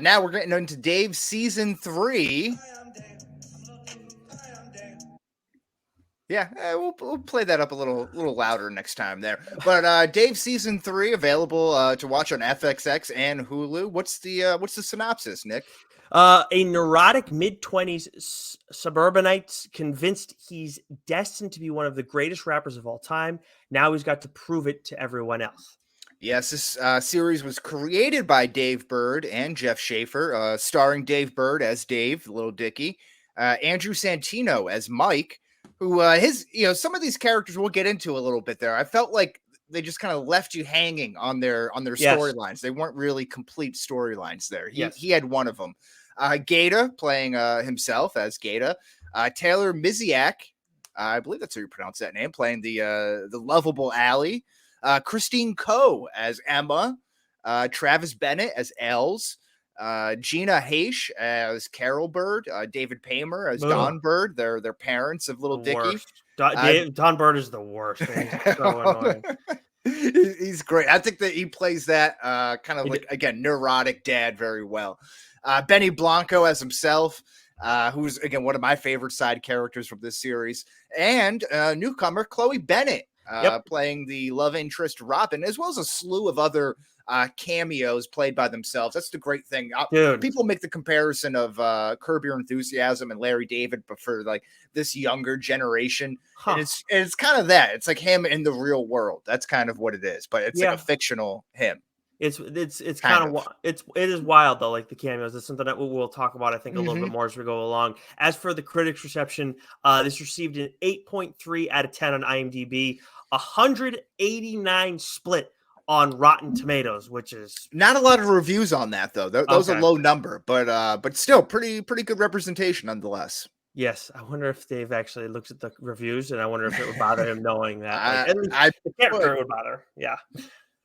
Now we're getting into Dave season 3. Yeah, we'll play that up a little louder next time there. But Dave season 3 available to watch on FXX and Hulu. What's the synopsis, Nick? A neurotic mid-20s suburbanite convinced he's destined to be one of the greatest rappers of all time. Now he's got to prove it to everyone else. Yes, this series was created by Dave Bird and Jeff Schaefer, starring Dave Bird as Dave, Little Dicky, Andrew Santino as Mike, who some of these characters we'll get into a little bit there. I felt like they just kind of left you hanging on their Yes. storylines. They weren't really complete storylines there. He had one of them. Gata playing himself as Gata. Taylor Miziak, I believe that's how you pronounce that name, playing the lovable Allie. Christine Coe as Emma, Travis Bennett as Els, Gina Haish as Carol Bird, David Paymer as Don Bird. They're parents of Little Dicky. Don Bird is the worst. Man. He's so annoying. He's great. I think that he plays that kind of like, again, neurotic dad very well. Benny Blanco as himself, who's, again, one of my favorite side characters from this series. And newcomer Chloe Bennett. Playing the love interest Robin, as well as a slew of other cameos played by themselves. That's the great thing. People make the comparison of Curb Your Enthusiasm and Larry David, but for like this younger generation. And it's kind of that. It's like him in the real world. That's kind of what it is, but it's like a fictional him. It is wild though, like the cameos. It's something that we'll talk about, I think, a little bit more as we go along. As for the critics' reception, this received an 8.3 out of 10 on IMDb, 189 split on Rotten Tomatoes, which is not a lot of reviews on that though. That was a low number, but still pretty good representation nonetheless. Yes, I wonder if Dave actually looks at the reviews, and I wonder if it would bother him knowing that. The character would bother. Yeah.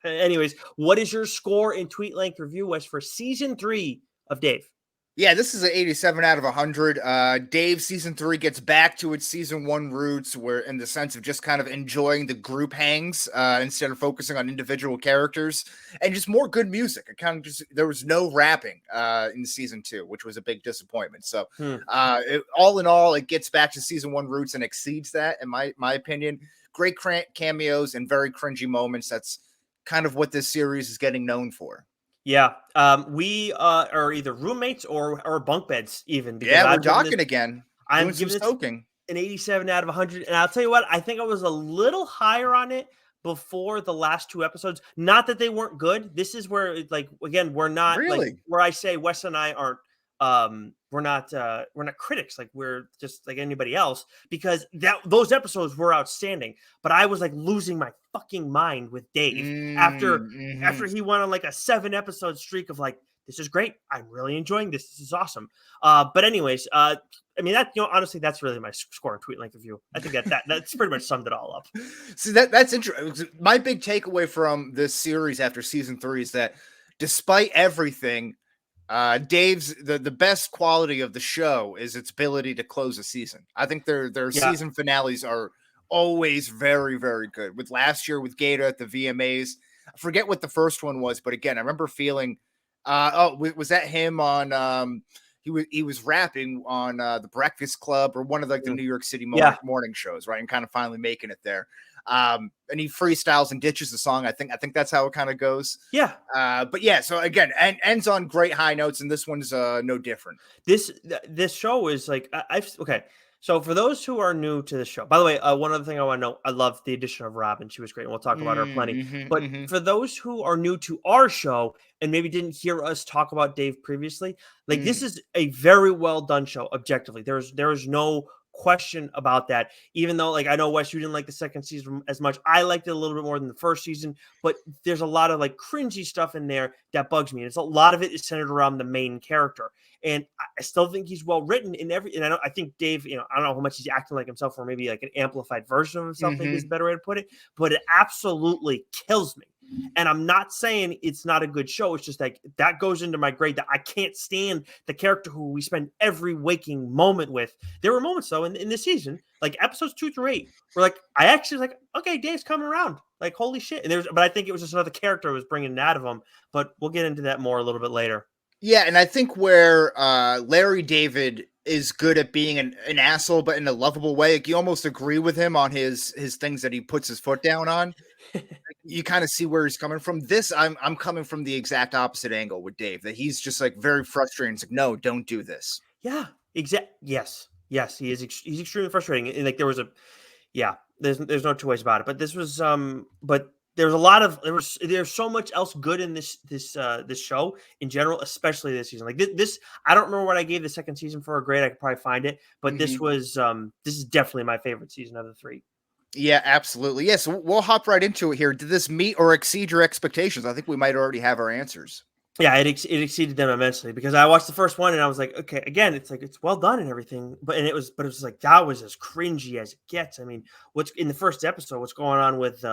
Anyways, what is your score in tweet length review, Wes, for season 3 of Dave? Yeah, this is an 87 out of 100. Dave season 3 gets back to its season 1 roots, where in the sense of just kind of enjoying the group hangs instead of focusing on individual characters, and just more good music. It kind of just, there was no rapping in season 2, which was a big disappointment. So all in all, it gets back to season 1 roots and exceeds that, in my opinion. Great cameos and very cringy moments. That's kind of what this series is getting known for. Yeah, we are either roommates or bunk beds even. Because we're talking again. I'm giving it an 87 out of 100. And I'll tell you what, I think I was a little higher on it before the last 2 episodes. Not that they weren't good. This is where, like, again, we're not really where I say Wes and I aren't. We're not critics, like we're just like anybody else, because those episodes were outstanding. But I was like losing my fucking mind with Dave after he went on like a 7-episode streak of like, this is great, I'm really enjoying this. This is awesome. But anyways, I mean that honestly, that's really my score and tweet length review. I think that's pretty much summed it all up. See, that's interesting. My big takeaway from this series after season 3 is that despite everything, Dave's the best quality of the show is its ability to close a season. I think their season finales are always very, very good. With last year with Gata at the VMAs, I forget what the first one was, but again, I remember feeling, was that him on, he was rapping on the Breakfast Club or one of like the New York City morning shows, right? And kind of finally making it there. And he freestyles and ditches the song. I think that's how it kind of goes. Yeah. But yeah, so again, ends on great high notes, and this one's no different. This show is like, okay. So for those who are new to the show, by the way, one other thing I want to know, I love the addition of Robin. She was great, and we'll talk about her plenty. But for those who are new to our show and maybe didn't hear us talk about Dave previously, like this is a very well done show. Objectively, there is no question about that. Even though, like, I know Wes, you didn't like the second season as much. I liked it a little bit more than the first season, but there's a lot of like cringy stuff in there that bugs me. And a lot of it is centered around the main character. And I still think he's well written and I think Dave, I don't know how much he's acting like himself, or maybe like an amplified version of himself, maybe is a better way to put it, but it absolutely kills me. And I'm not saying it's not a good show. It's just like that goes into my grade that I can't stand the character who we spend every waking moment with. There were moments though in this season, like episodes 2 through 8, where like I actually was like, okay, Dave's coming around. Like, holy shit. But I think it was just another character was bringing it out of him. But we'll get into that more a little bit later. Yeah, and I think where Larry David is good at being an asshole, but in a lovable way, like you almost agree with him on his things that he puts his foot down on. You kind of see where he's coming from. This, I'm coming from the exact opposite angle with Dave, that he's just like very frustrated. It's like, no, don't do this. Yeah, yes, he is. He's extremely frustrating. And like yeah, there's no two ways about it. But this was but there's a lot of there's so much else good in this show in general, especially this season. Like this I don't remember what I gave the second season for a grade. I could probably find it, but this is definitely my favorite season of the three. Yeah, absolutely. Yes, yeah, so we'll hop right into it here. Did this meet or exceed your expectations? I think we might already have our answers. Yeah, it exceeded them immensely because I watched the first one and I was like, okay, again, it's like it's well done and everything, but it was like that was as cringy as it gets. I mean, what's in the first episode? What's going on with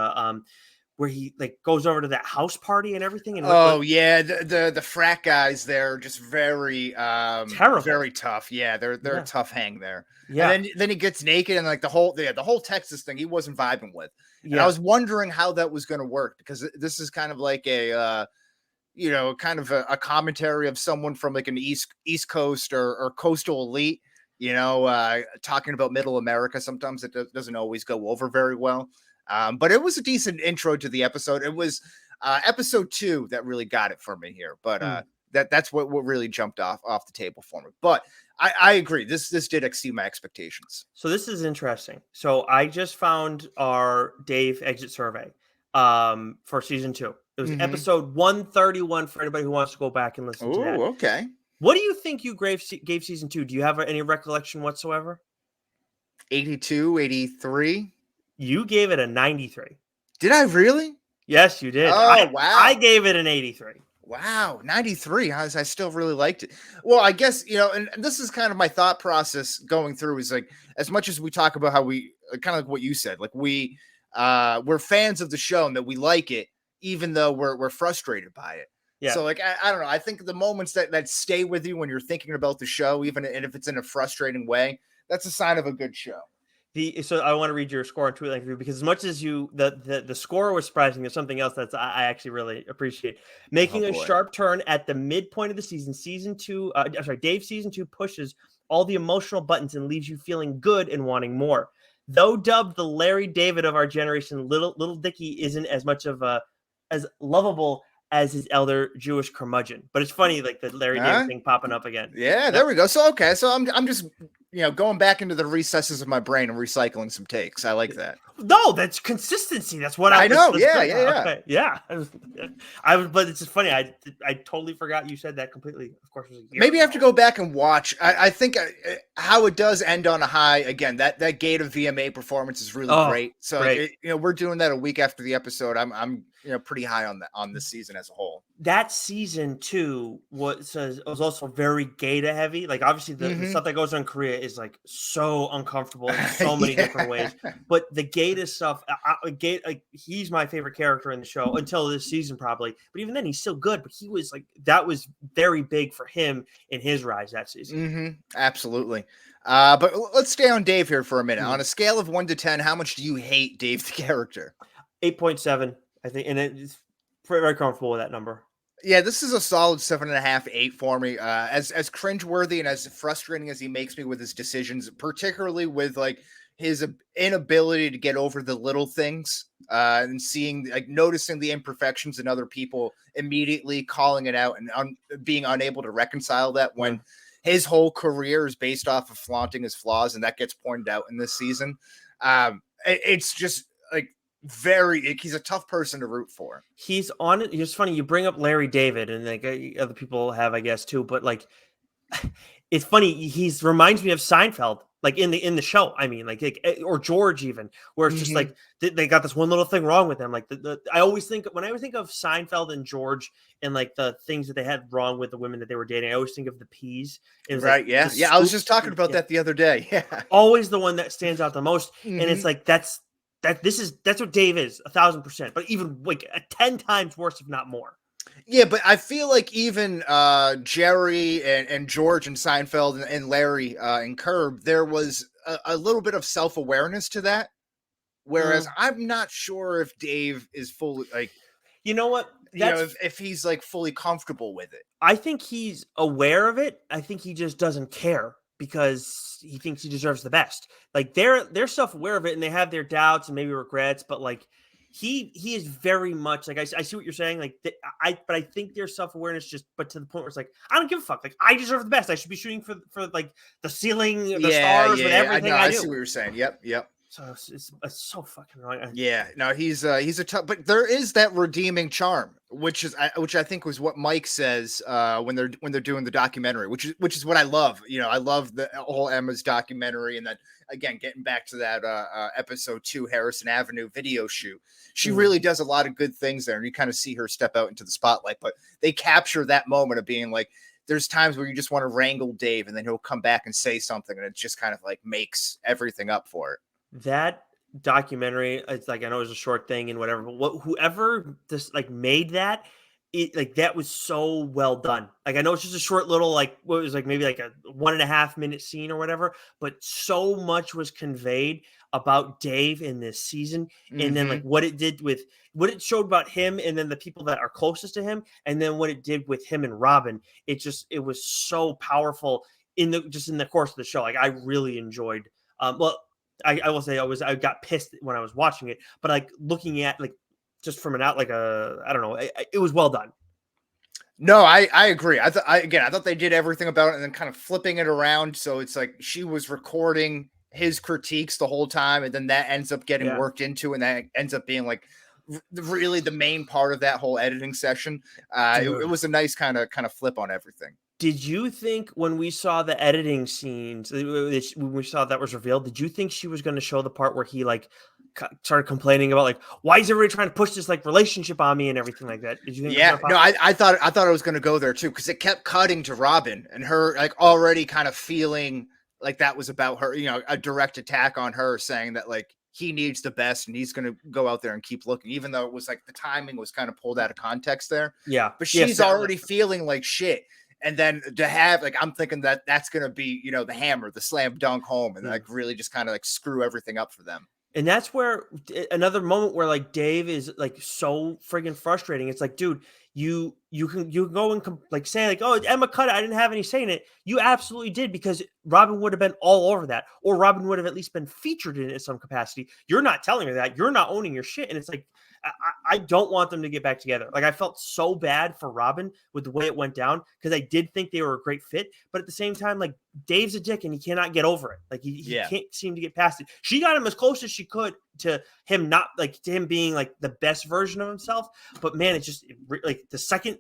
where he like goes over to that house party and everything? And yeah, the frat guys, they're just very terrible, very tough. Yeah, they're a tough hang there. Yeah, and then he gets naked and like the whole Texas thing he wasn't vibing with. Yeah, and I was wondering how that was going to work because this is kind of like a kind of a commentary of someone from like an East Coast or coastal elite, talking about middle America. Sometimes it doesn't always go over very well. But it was a decent intro to the episode. It was episode 2 that really got it for me here. But that's what really jumped off the table for me. But I agree. This did exceed my expectations. So this is interesting. So I just found our Dave exit survey for season 2. It was episode 131 for anybody who wants to go back and listen to that. Okay. What do you think you gave season 2? Do you have any recollection whatsoever? 82, 83. You gave it a 93. Did I really? Yes, you did. Oh, wow. I gave it an 83. Wow, 93. I still really liked it. Well, I guess, and this is kind of my thought process going through is like, as much as we talk about how we kind of like what you said, like we're fans of the show and that we like it, even though we're frustrated by it. Yeah. So like, I don't know. I think the moments that stay with you when you're thinking about the show, even if it's in a frustrating way, that's a sign of a good show. So I want to read your score on Tweet Length Review because as much as the score was surprising, there's something else that's I actually really appreciate. Making a sharp turn at the midpoint of the season. Season 2, Dave season 2 pushes all the emotional buttons and leaves you feeling good and wanting more. Though dubbed the Larry David of our generation, little Dicky isn't as much of as lovable as his elder Jewish curmudgeon. But it's funny, like the Larry David thing popping up again. Yeah, there we go. So okay, so I'm just going back into the recesses of my brain and recycling some takes. I like that. No, that's consistency. That's what I know. Yeah. Okay. Yeah. But it's just funny. I totally forgot you said that completely. Of course, maybe I have to go back and watch. I think how it does end on a high. Again, that Gate of VMA performance is really great. So we're doing that a week after the episode. I'm pretty high on this season as a whole. That season 2 was also very Gata heavy. Like obviously the stuff that goes on in Korea is like so uncomfortable in so many different ways. But the Gata stuff, he's my favorite character in the show until this season probably. But even then, he's still good. But he was like that was very big for him in his rise that season. Absolutely. But let's stay on Dave here for a minute. On a scale of 1 to 10, how much do you hate Dave the character? 8.7, I think, and it's very comfortable with that number. Yeah, this is a solid 7.5, 8 for me. As cringeworthy and as frustrating as he makes me with his decisions, particularly with like his inability to get over the little things and noticing the imperfections in other people, immediately calling it out and being unable to reconcile that when his whole career is based off of flaunting his flaws, and that gets pointed out in this season. It's just like he's a tough person to root for. He's on it. It's funny you bring up Larry David, and like other people have, I guess, too. But like, it's funny. He's reminds me of Seinfeld, like in the show. I mean, like or George even, where it's just like they got this one little thing wrong with them. Like I always think of Seinfeld and George and like the things that they had wrong with the women that they were dating. I always think of the peas. It was right. Like, yeah. I was just talking about that the other day. Yeah. Always the one that stands out the most, and it's like that's what Dave is 1,000%, but even like 10 times worse, if not more. Yeah, but I feel like even Jerry and George and Seinfeld and Larry and Curb, there was a little bit of self-awareness to that. Whereas I'm not sure if Dave is fully like, you know what? if he's like fully comfortable with it. I think he's aware of it. I think he just doesn't care because he thinks he deserves the best. Like they're self-aware of it and they have their doubts and maybe regrets, but like he is very much like I see what you're saying. Like but I think their self-awareness but to the point where it's like I don't give a fuck. Like I deserve the best. I should be shooting for like the ceiling, the stars with everything I do. I see what you're saying. Yep. So it's so fucking annoying. Yeah, no, he's a tough, but there is that redeeming charm, which I think was what Mike says when they're doing the documentary, which is what I love. I love the whole Emma's documentary, and then again getting back to that episode 2 Harrison Avenue video shoot. She really does a lot of good things there, and you kind of see her step out into the spotlight. But they capture that moment of being like, there's times where you just want to wrangle Dave, and then he'll come back and say something, and it just kind of like makes everything up for it. That documentary, it's like I know it was a short thing and whatever, but whoever this like made that, that was so well done. Like I know it's just a short little what was like maybe like a 1.5 minute scene or whatever, but so much was conveyed about Dave in this season, and then like what it showed about him, and then the people that are closest to him, and then what it did with him and Robin. It was so powerful in the course of the show. Like I really enjoyed. I will say I got pissed when I was watching it, but like looking at just from I don't know, it was well done. No, I agree. I thought they did everything about it, and then kind of flipping it around. So it's like she was recording his critiques the whole time, and then that ends up getting worked into, and that ends up being like really the main part of that whole editing session. It was a nice kind of flip on everything. Did you think when we saw the editing scenes, when we saw that was revealed, did you think she was going to show the part where he started complaining about why is everybody trying to push this relationship on me and everything like that? Did you think? Yeah, no, I thought it was going to go there too, because it kept cutting to Robin and her already kind of feeling like that was about her, a direct attack on her, saying that he needs the best and he's going to go out there and keep looking, even though it was the timing was kind of pulled out of context there. Yeah, but she's already feeling like shit. And then to have I'm thinking that's gonna be the hammer, the slam dunk home, and really just kind of screw everything up for them. And that's where another moment where Dave is so friggin' frustrating. It's like, dude, you can go and say oh, Emma cut it, I didn't have any say in it. You absolutely did, because Robin would have been all over that, or Robin would have at least been featured in it in some capacity. You're not telling her that. You're not owning your shit, and it's like, I don't want them to get back together. I felt so bad for Robin with the way it went down, because I did think they were a great fit. But at the same time, Dave's a dick and he cannot get over it. He can't seem to get past it. She got him as close as she could to him, not to him being the best version of himself. But man, it's just the second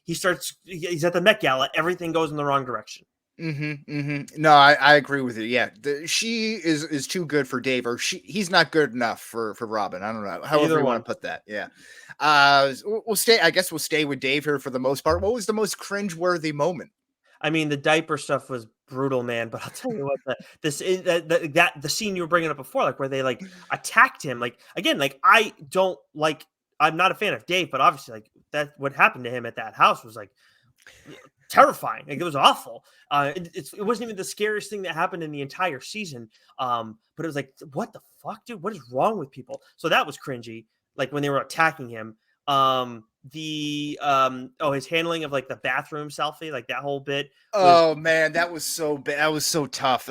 he's at the Met Gala, everything goes in the wrong direction. No, I agree with you. Yeah, she is too good for Dave, or he's not good enough for Robin. I don't know, however you want to put that. Yeah, we'll stay. I guess we'll stay with Dave here for the most part. What was the most cringe-worthy moment? I mean, the diaper stuff was brutal, man. But I'll tell you what, the scene you were bringing up before, where they attacked him, again, I'm not a fan of Dave, but obviously that what happened to him at that house was terrifying. It was awful. It wasn't even the scariest thing that happened in the entire season. But it was what the fuck, dude? What is wrong with people? So that was cringy. When they were attacking him. His handling of the bathroom selfie, that whole bit. Man, that was so bad. That was so tough.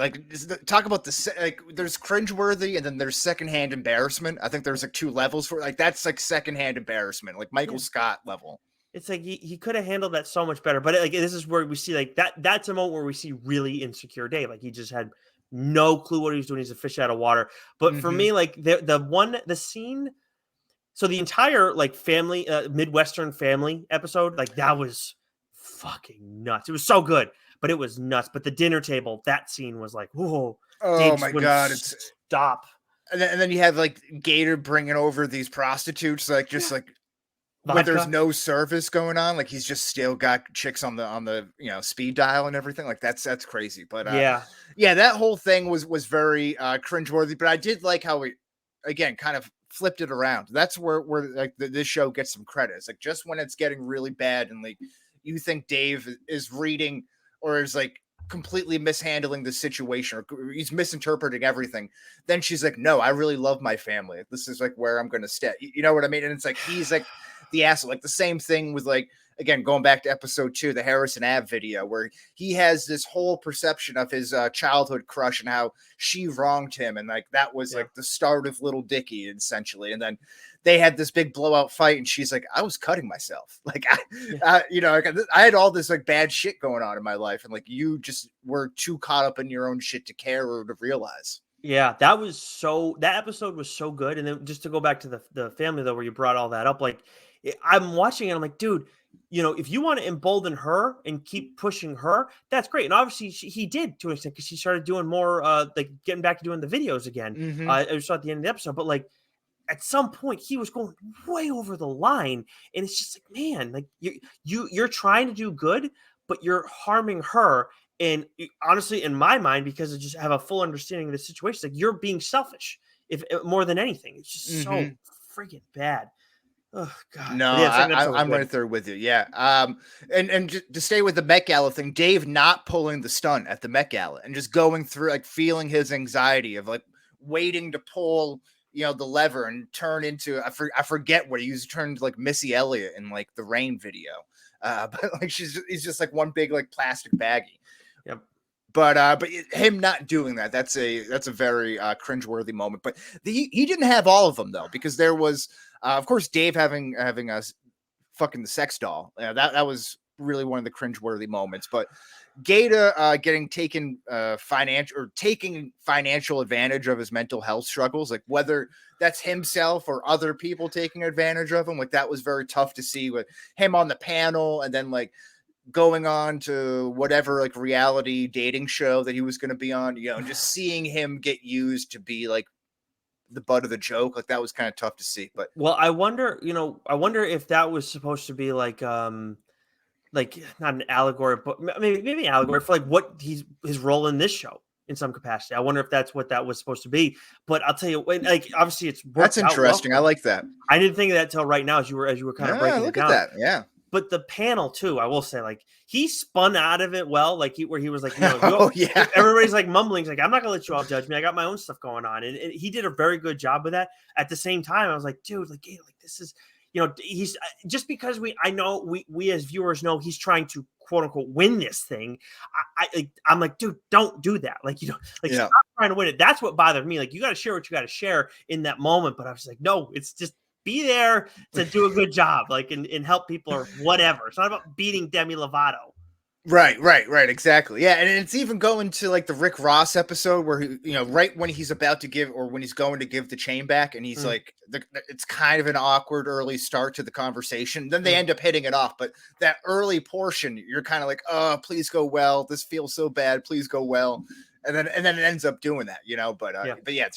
Talk about there's cringeworthy and then there's secondhand embarrassment. I think there's 2 levels for that's secondhand embarrassment, Michael Scott level. It's he could have handled that so much better, but this is where we see that's a moment where we see really insecure Dave. He just had no clue what he was doing. He's a fish out of water. But for me, the scene, so the entire family, Midwestern family episode, that was fucking nuts. It was so good, but it was nuts. But the dinner table, that scene was whoa. Oh my God. Stop. And then you have Gator bringing over these prostitutes, when there's no service going on, he's just still got chicks on the speed dial and everything. That's crazy. But yeah, that whole thing was very cringeworthy. But I did like how it again kind of flipped it around. That's where this show gets some credit. It's just when it's getting really bad and you think Dave is reading or is completely mishandling the situation, or he's misinterpreting everything. Then she's like, no, I really love my family. This is like where I'm going to stay. You know what I mean? And it's like, he's like the asshole. Like the same thing with like, again, going back to episode 2, the Harrison Ave video, where he has this whole perception of his childhood crush and how she wronged him. And like, that was like the start of Little Dicky, essentially. And then they had this big blowout fight, and she's like, I was cutting myself. Like, you know, like, I had all this like bad shit going on in my life. And like, you just were too caught up in your own shit to care or to realize. Yeah, that episode was so good. And then just to go back to the family though, where you brought all that up, like I'm watching it, I'm like, dude, you know, if you want to embolden her and keep pushing her, that's great. And obviously he did to an extent, because she started doing more, like getting back to doing the videos again. I saw at the end of the episode, but like at some point he was going way over the line, and it's just like, man, like you're trying to do good, but you're harming her. And honestly, in my mind, because I just have a full understanding of the situation, like you're being selfish, if more than anything. It's just so freaking bad. Oh God. No, I'm right there with you. Yeah. And just to stay with the Met Gala thing, Dave not pulling the stunt at the Met Gala and just going through, like, feeling his anxiety of like waiting to pull, you know, the lever and turn into, I forget what he used, to turn into like Missy Elliott in like the Rain video. But like he's just like one big like plastic baggie. Yep. But him not doing that, that's a very cringeworthy moment. But he didn't have all of them though, because there was of course Dave having a fucking the sex doll. That was really one of the cringeworthy moments. But Gaeta taking financial advantage of his mental health struggles, like whether that's himself or other people taking advantage of him, like that was very tough to see with him on the panel, and then like going on to whatever like reality dating show that he was going to be on, you know, just seeing him get used to be like the butt of the joke, like that was kind of tough to see. But well, I wonder if that was supposed to be like not an allegory, but maybe an allegory for like what his role in this show in some capacity. I wonder if that's what that was supposed to be. But I'll tell you, like obviously that's interesting. Well. I like that. I didn't think of that till right now as you were kind of breaking it down. Look at that, yeah. But the panel too, I will say, like he spun out of it well, like where he was like, you know, everybody's like mumbling, he's like, I'm not gonna let you all judge me. I got my own stuff going on, and he did a very good job with that. At the same time, I was like, dude, like this is, you know, he's just because we as viewers know he's trying to quote unquote win this thing. I'm like, dude, don't do that. Like, you know, like stop trying to win it. That's what bothered me. Like, you got to share what you got to share in that moment. But I was like, no, it's just be there to do a good job, like and help people or whatever. It's not about beating Demi Lovato. Right, exactly. Yeah, and it's even going to like the Rick Ross episode where he, you know, right when he's about to give, or when he's going to give the chain back, and he's like, it's kind of an awkward early start to the conversation. Then they end up hitting it off, but that early portion, you're kind of like, oh, please go well. This feels so bad. Please go well. And then it ends up doing that, you know. But yeah,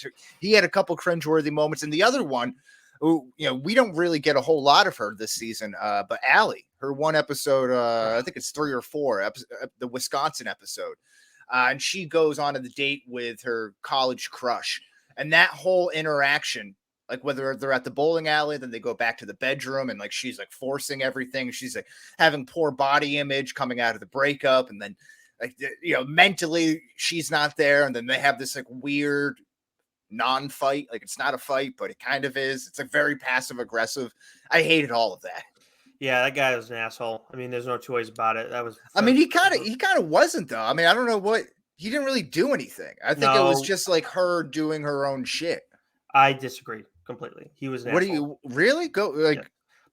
he had a couple cringeworthy moments, and the other one, who, you know, we don't really get a whole lot of her this season, but Allie, her one episode, I think it's 3 or 4, the Wisconsin episode, and she goes on a date with her college crush, and that whole interaction, like whether they're at the bowling alley, then they go back to the bedroom, and like she's like forcing everything, she's like having poor body image coming out of the breakup, and then like, you know, mentally she's not there, and then they have this like weird non-fight, like it's not a fight, but it kind of is. It's like very passive aggressive. I hated all of that. Yeah, that guy was an asshole. I mean, there's no two ways about it. I mean, he kind of wasn't though. I mean, I don't know what, he didn't really do anything. I think it was just like her doing her own shit. I disagree completely. He was an asshole. Do you really go like? Yeah.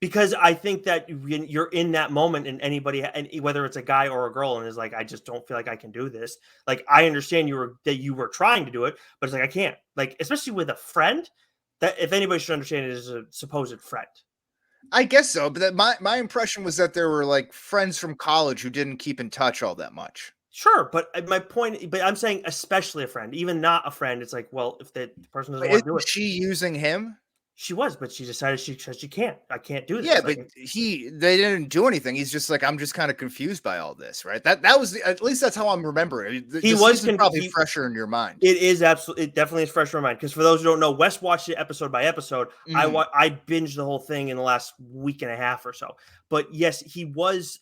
Because I think that you're in that moment, and anybody, and whether it's a guy or a girl, and is like, I just don't feel like I can do this. Like, I understand that you were trying to do it, but it's like I can't. Like, especially with a friend, that if anybody should understand it is a supposed friend. I guess so, but my impression was that there were like friends from college who didn't keep in touch all that much. Sure, but my point, but I'm saying especially a friend, even not a friend. It's like, well, if the person doesn't want to do it, is she using him? She was, but she decided she said she can't. I can't do this. Yeah, Like, but they didn't do anything. He's just like, I'm just kind of confused by all this, right? That was at least that's how I'm remembering. He was season's probably fresher in your mind. It is absolutely, it definitely is fresh in my mind. Because for those who don't know, Wes watched it episode by episode. I binged the whole thing in the last week and a half or so. But yes, he was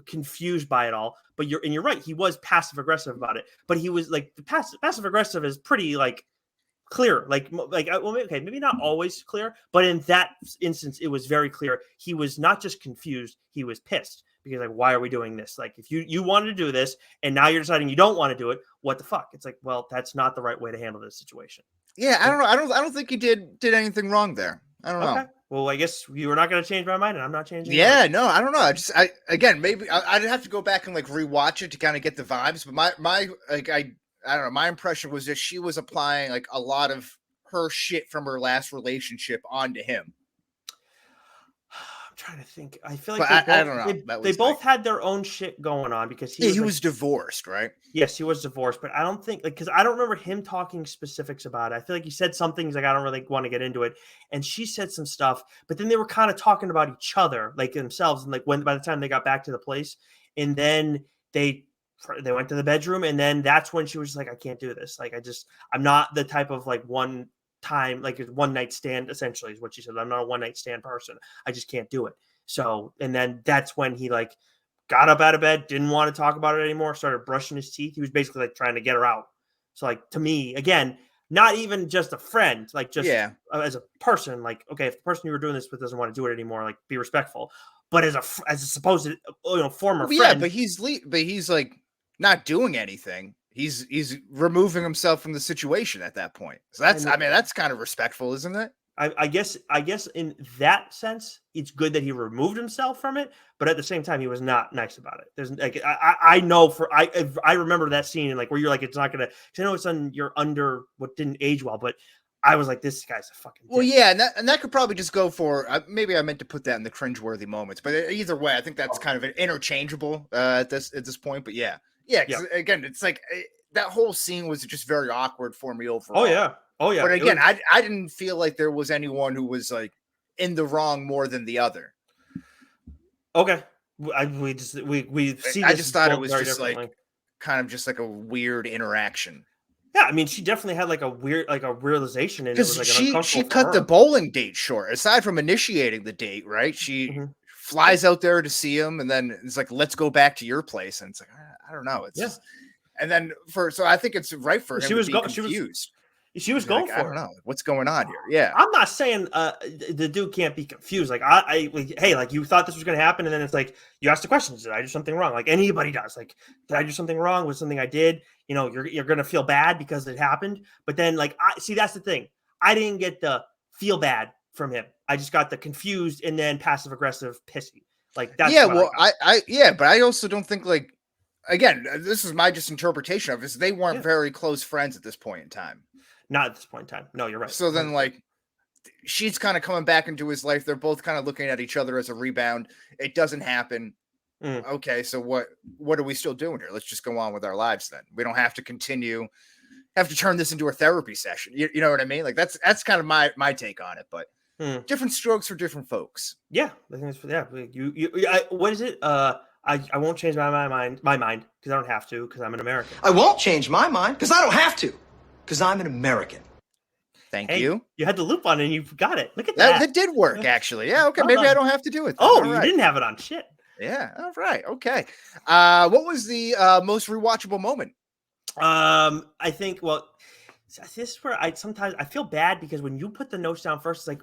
confused by it all. But you're right. He was passive aggressive about it. But he was like the passive aggressive is pretty like clear. Well, okay, maybe not always clear, but in that instance, it was very clear. He was not just confused; he was pissed. Because like, why are we doing this? Like, if you wanted to do this and now you're deciding you don't want to do it, what the fuck? It's like, well, that's not the right way to handle this situation. Yeah, I don't know. I don't think he did anything wrong there. I don't know. Well, I guess you were not going to change my mind, and I'm not changing. Yeah, no, I don't know. Again, maybe I'd have to go back and like rewatch it to kind of get the vibes. But my I don't know. My impression was that she was applying like a lot of her shit from her last relationship onto him. I'm trying to think. I feel like I don't know. They both had their own shit going on because he was divorced, right? Yes, he was divorced, but I don't think because I don't remember him talking specifics about it. I feel like he said some things like I don't really want to get into it, and she said some stuff, but then they were kind of talking about each other, like themselves, and like by the time they got back to the place, and then they went to the bedroom, and then that's when she was like, I can't do this. Like I'm not the type of like one night stand, essentially is what she said. I'm not a one night stand person. I just can't do it. So, and then that's when he like got up out of bed, didn't want to talk about it anymore, started brushing his teeth. He was basically like trying to get her out. So like, to me, again, not even just a friend, like just as a person, like, okay, if the person you were doing this with doesn't want to do it anymore, like be respectful, but as a supposed, former friend. Yeah, but he's like not doing anything. He's removing himself from the situation at that point. So that's kind of respectful, isn't it? I guess in that sense, it's good that he removed himself from it, but at the same time, he was not nice about it. There's like I know I remember that scene and like where you're like it's not gonna. I know it's you're under what didn't age well, but I was like, this guy's a fucking dick. Well, yeah, and that could probably just go for maybe I meant to put that in the cringeworthy moments, but either way, I think that's kind of interchangeable at this point. But yeah, again, it's like that whole scene was just very awkward for me overall. Oh yeah. But again, I didn't feel like there was anyone who was like in the wrong more than the other. Okay, we see. I just thought it was just like kind of just like a weird interaction. Yeah, I mean, she definitely had like a weird, like a realization, and it was like she cut the bowling date short. Aside from initiating the date, right? She flies out there to see him, and then it's like, let's go back to your place, and it's like, I don't know, it's just, and then so I think it's right for him to be confused. She was going like, for I don't know what's going on here. Yeah, I'm not saying the dude can't be confused. Like hey, like you thought this was going to happen, and then it's like you ask the questions: did I do something wrong? Like anybody does. Like, did I do something wrong? Was something I did? You know, you're going to feel bad because it happened. But then, like, see, that's the thing. I didn't get the feel bad from him. I just got the confused and then passive aggressive pissy. Like that's but I also don't think like. Again, this is my just interpretation of this. They weren't very close friends at this point in time. Not at this point in time. No, you're right. So then, like, she's kind of coming back into his life. They're both kind of looking at each other as a rebound. It doesn't happen. Okay, so what are we still doing here? Let's just go on with our lives then. We don't have to have to turn this into a therapy session. You know what I mean? Like, that's kind of my take on it. But different strokes for different folks. Yeah, I think it's what is it? I won't change my mind because I don't have to because I'm an American. I won't change my mind because I don't have to because I'm an American. Thank you. You had the loop on and you got it. Look at that. That did work, actually. Yeah, okay. Maybe I don't have to do it. Oh, you didn't have it on shit. Yeah, all right. Okay. What was the most rewatchable moment? I think, well, this is where I sometimes I feel bad because when you put the notes down first, it's like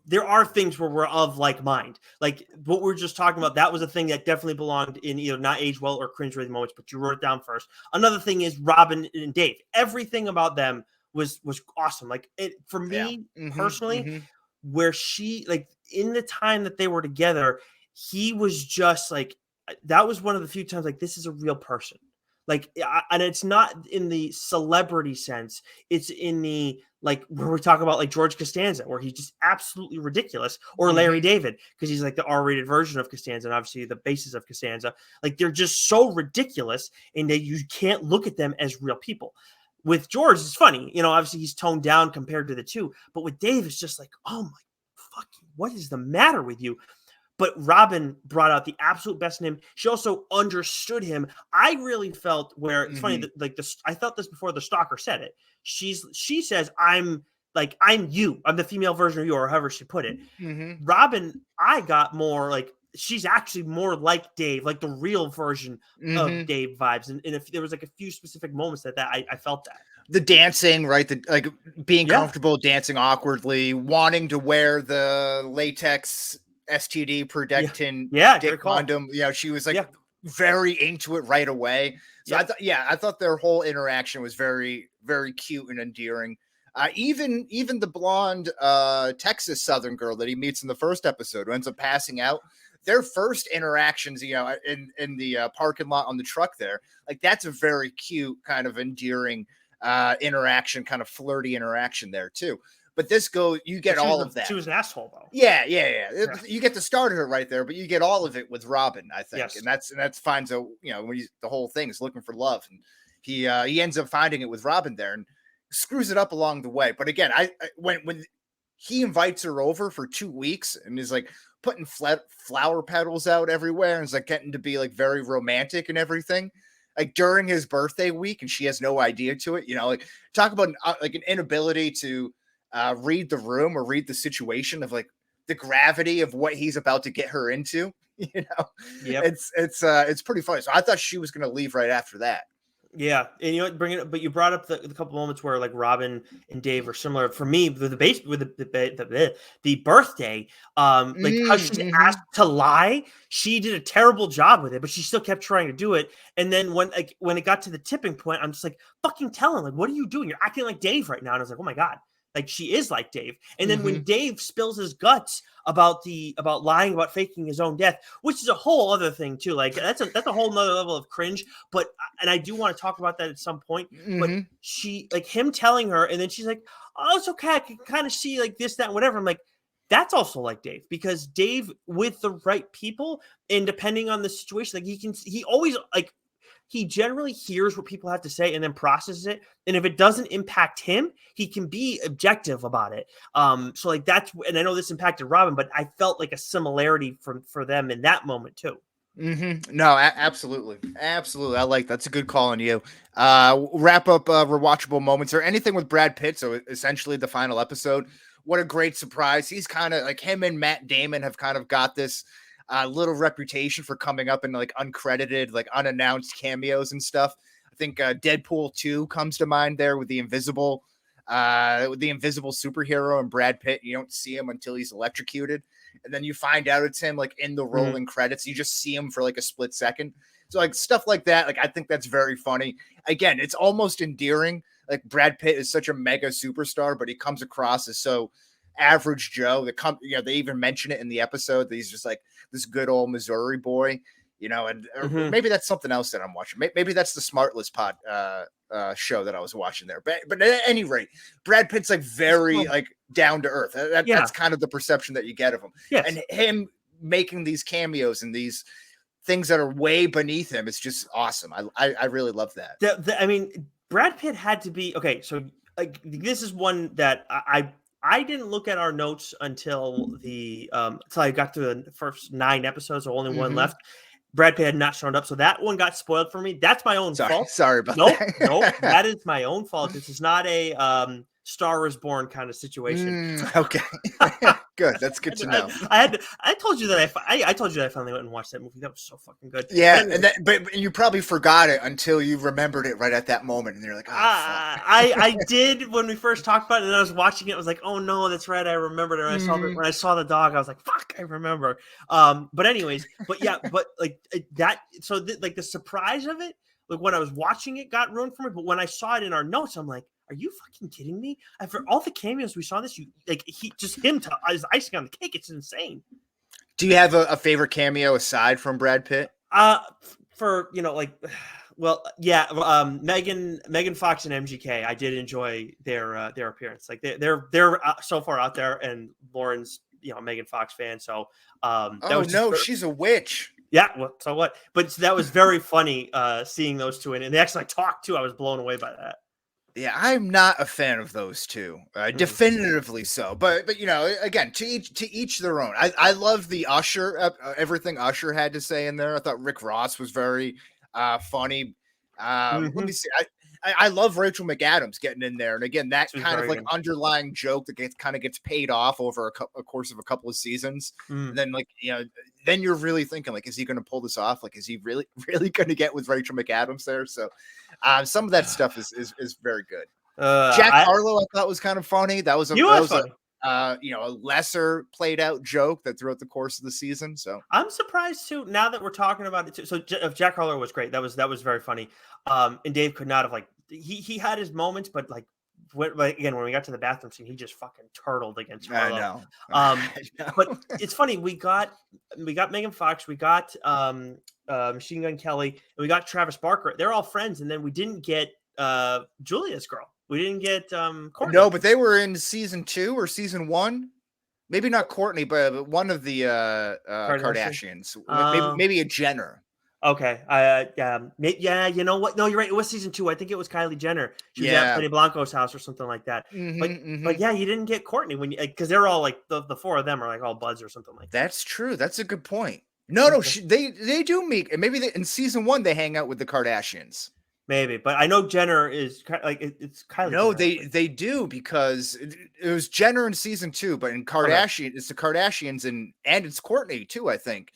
there are things where we're of like mind. Like what we're just talking about, that was a thing that definitely belonged in either not age well or cringe-worthy moments, but you wrote it down first. Another thing is Robin and Dave. Everything about them was awesome. Like it for me personally, where she like in the time that they were together, he was just like that was one of the few times like this is a real person. Like, and it's not in the celebrity sense. It's in the, like, where we talk about, like, George Costanza, where he's just absolutely ridiculous, or Larry David, because he's, like, the R-rated version of Costanza, and obviously the basis of Costanza. Like, they're just so ridiculous, and that you can't look at them as real people. with George, it's funny. Obviously he's toned down compared to the two, but with Dave, it's just like, oh my fucking, what is the matter with you? But Robin brought out the absolute best in him. She also understood him. I really felt where it's funny that like this. I felt this before the Stalker said it. She says, I'm you. I'm the female version of you, or however she put it. Robin, I got more like she's actually more like Dave, like the real version of Dave vibes. And if there was like a few specific moments that I felt that. The dancing, right? The like being comfortable dancing awkwardly, wanting to wear the latex STD protecting dick condom. She was like very into it right away. So I thought their whole interaction was very, very cute and endearing. Even the blonde Texas Southern girl that he meets in the first episode who ends up passing out. Their first interactions, in the parking lot on the truck there, like that's a very cute kind of endearing interaction, kind of flirty interaction there too. But you get all of that. She was an asshole though. Yeah. You get the start of it right there, but you get all of it with Robin, I think. Yes. And that's fine. So, when the whole thing is looking for love, and he ends up finding it with Robin there and screws it up along the way. But again, when he invites her over for 2 weeks and is like putting flower petals out everywhere and is like getting to be like very romantic and everything, like during his birthday week, and she has no idea to it, like talk about an inability to read the room or read the situation of like the gravity of what he's about to get her into. It's pretty funny. So I thought she was going to leave right after that. Yeah, and bring it up, but you brought up the couple moments where like Robin and Dave are similar for me with the birthday. Like how she's asked to lie, she did a terrible job with it, but she still kept trying to do it. And then when it got to the tipping point, I'm just like, fucking tell him, like, what are you doing? You're acting like Dave right now. And I was like, oh my god. Like she is like Dave. And then when Dave spills his guts about lying, about faking his own death, which is a whole other thing too. Like that's a whole nother level of cringe. But I do want to talk about that at some point. But she, like him telling her, and then she's like, oh, it's okay. I can kind of see like this, that, whatever. I'm like, that's also like Dave, because Dave with the right people and depending on the situation, like he always like, he generally hears what people have to say and then processes it. And if it doesn't impact him, he can be objective about it. So like and I know this impacted Robin, but I felt like a similarity for them in that moment too. No, absolutely. Absolutely. I like that's a good call on you. Wrap up rewatchable moments or anything with Brad Pitt. So essentially the final episode. What a great surprise. He's kind of like him and Matt Damon have kind of got this little reputation for coming up in like uncredited, like unannounced cameos and stuff. I think Deadpool 2 comes to mind there with the invisible superhero and Brad Pitt. You don't see him until he's electrocuted. And then you find out it's him like in the rolling credits. You just see him for like a split second. So like stuff like that. Like I think that's very funny. Again, it's almost endearing. Like Brad Pitt is such a mega superstar, but he comes across as so average Joe. They even mention it in the episode that he's just like this good old Missouri boy, and maybe that's something else that I'm watching. Maybe that's the Smartless pod show that I was watching there. But at any rate, Brad Pitt's like very like down to earth. That's kind of the perception that you get of him. Yes. And him making these cameos and these things that are way beneath him, it's just awesome. I really love that. I mean, Brad Pitt had to be okay. So like this is one that I didn't look at our notes until I got through the first 9 episodes, or only one left. Brad Pitt had not shown up, so that one got spoiled for me. That's my own fault. Sorry about that. Nope, that is my own fault. This is not a Star is Born kind of situation. Okay, good. That's good to know. I told you that I told you that I finally went and watched that movie. That was so fucking good. Yeah, but you probably forgot it until you remembered it right at that moment, and you're like, oh, fuck. I did when we first talked about it, and I was watching it. I was like, oh no, that's right, I remembered it. When I saw the dog, I was like, fuck, I remember. But anyways, but like that. So like the surprise of it, like when I was watching it, got ruined for me. But when I saw it in our notes, I'm like, are you fucking kidding me? And for all the cameos we saw this, him as icing on the cake. It's insane. Do you have a favorite cameo aside from Brad Pitt? Megan Fox and MGK. I did enjoy their appearance. Like they're so far out there, and Lauren's Megan Fox fan. So she's a witch. Yeah, well, so what? But that was very funny seeing those two, and they actually talked too. I was blown away by that. Yeah, I'm not a fan of those two, definitively so. But again, to each their own. I love the Usher, everything Usher had to say in there. I thought Rick Ross was very funny. Let me see. I love Rachel McAdams getting in there, and again, that kind of like underlying joke that gets paid off over a course of a couple of seasons, and then then you're really thinking like, is he going to pull this off? Like, is he really going to get with Rachel McAdams there? So, some of that stuff is very good. Jack Harlow, I thought was kind of funny. That was a lesser played out joke that throughout the course of the season. So I'm surprised too. Now that we're talking about it too. So Jack Harlow was great. That was very funny. And Dave could not have he had his moments, but again, when we got to the bathroom scene, he just fucking turtled against Harlow. I know. But it's funny. We got Megan Fox, we got Machine Gun Kelly, and we got Travis Barker. They're all friends, and then we didn't get Julia's girl. We didn't get Courtney. No, but they were in season 2 or season 1. Maybe not Courtney, but one of the Kardashians. Maybe a Jenner. Okay. Yeah, you know what? No, you're right. It was season 2. I think it was Kylie Jenner. She was at Benny Blanco's house or something like that. But yeah, you didn't get Courtney because they're all like the four of them are like all buds or something like that. That's true. That's a good point. No, they do meet. Maybe in season 1 they hang out with the Kardashians. Maybe, but I know Jenner is it's Kylie. No, Jenner. they do because it was Jenner in season 2, but in Kardashian, it's the Kardashians and it's Courtney too, I think.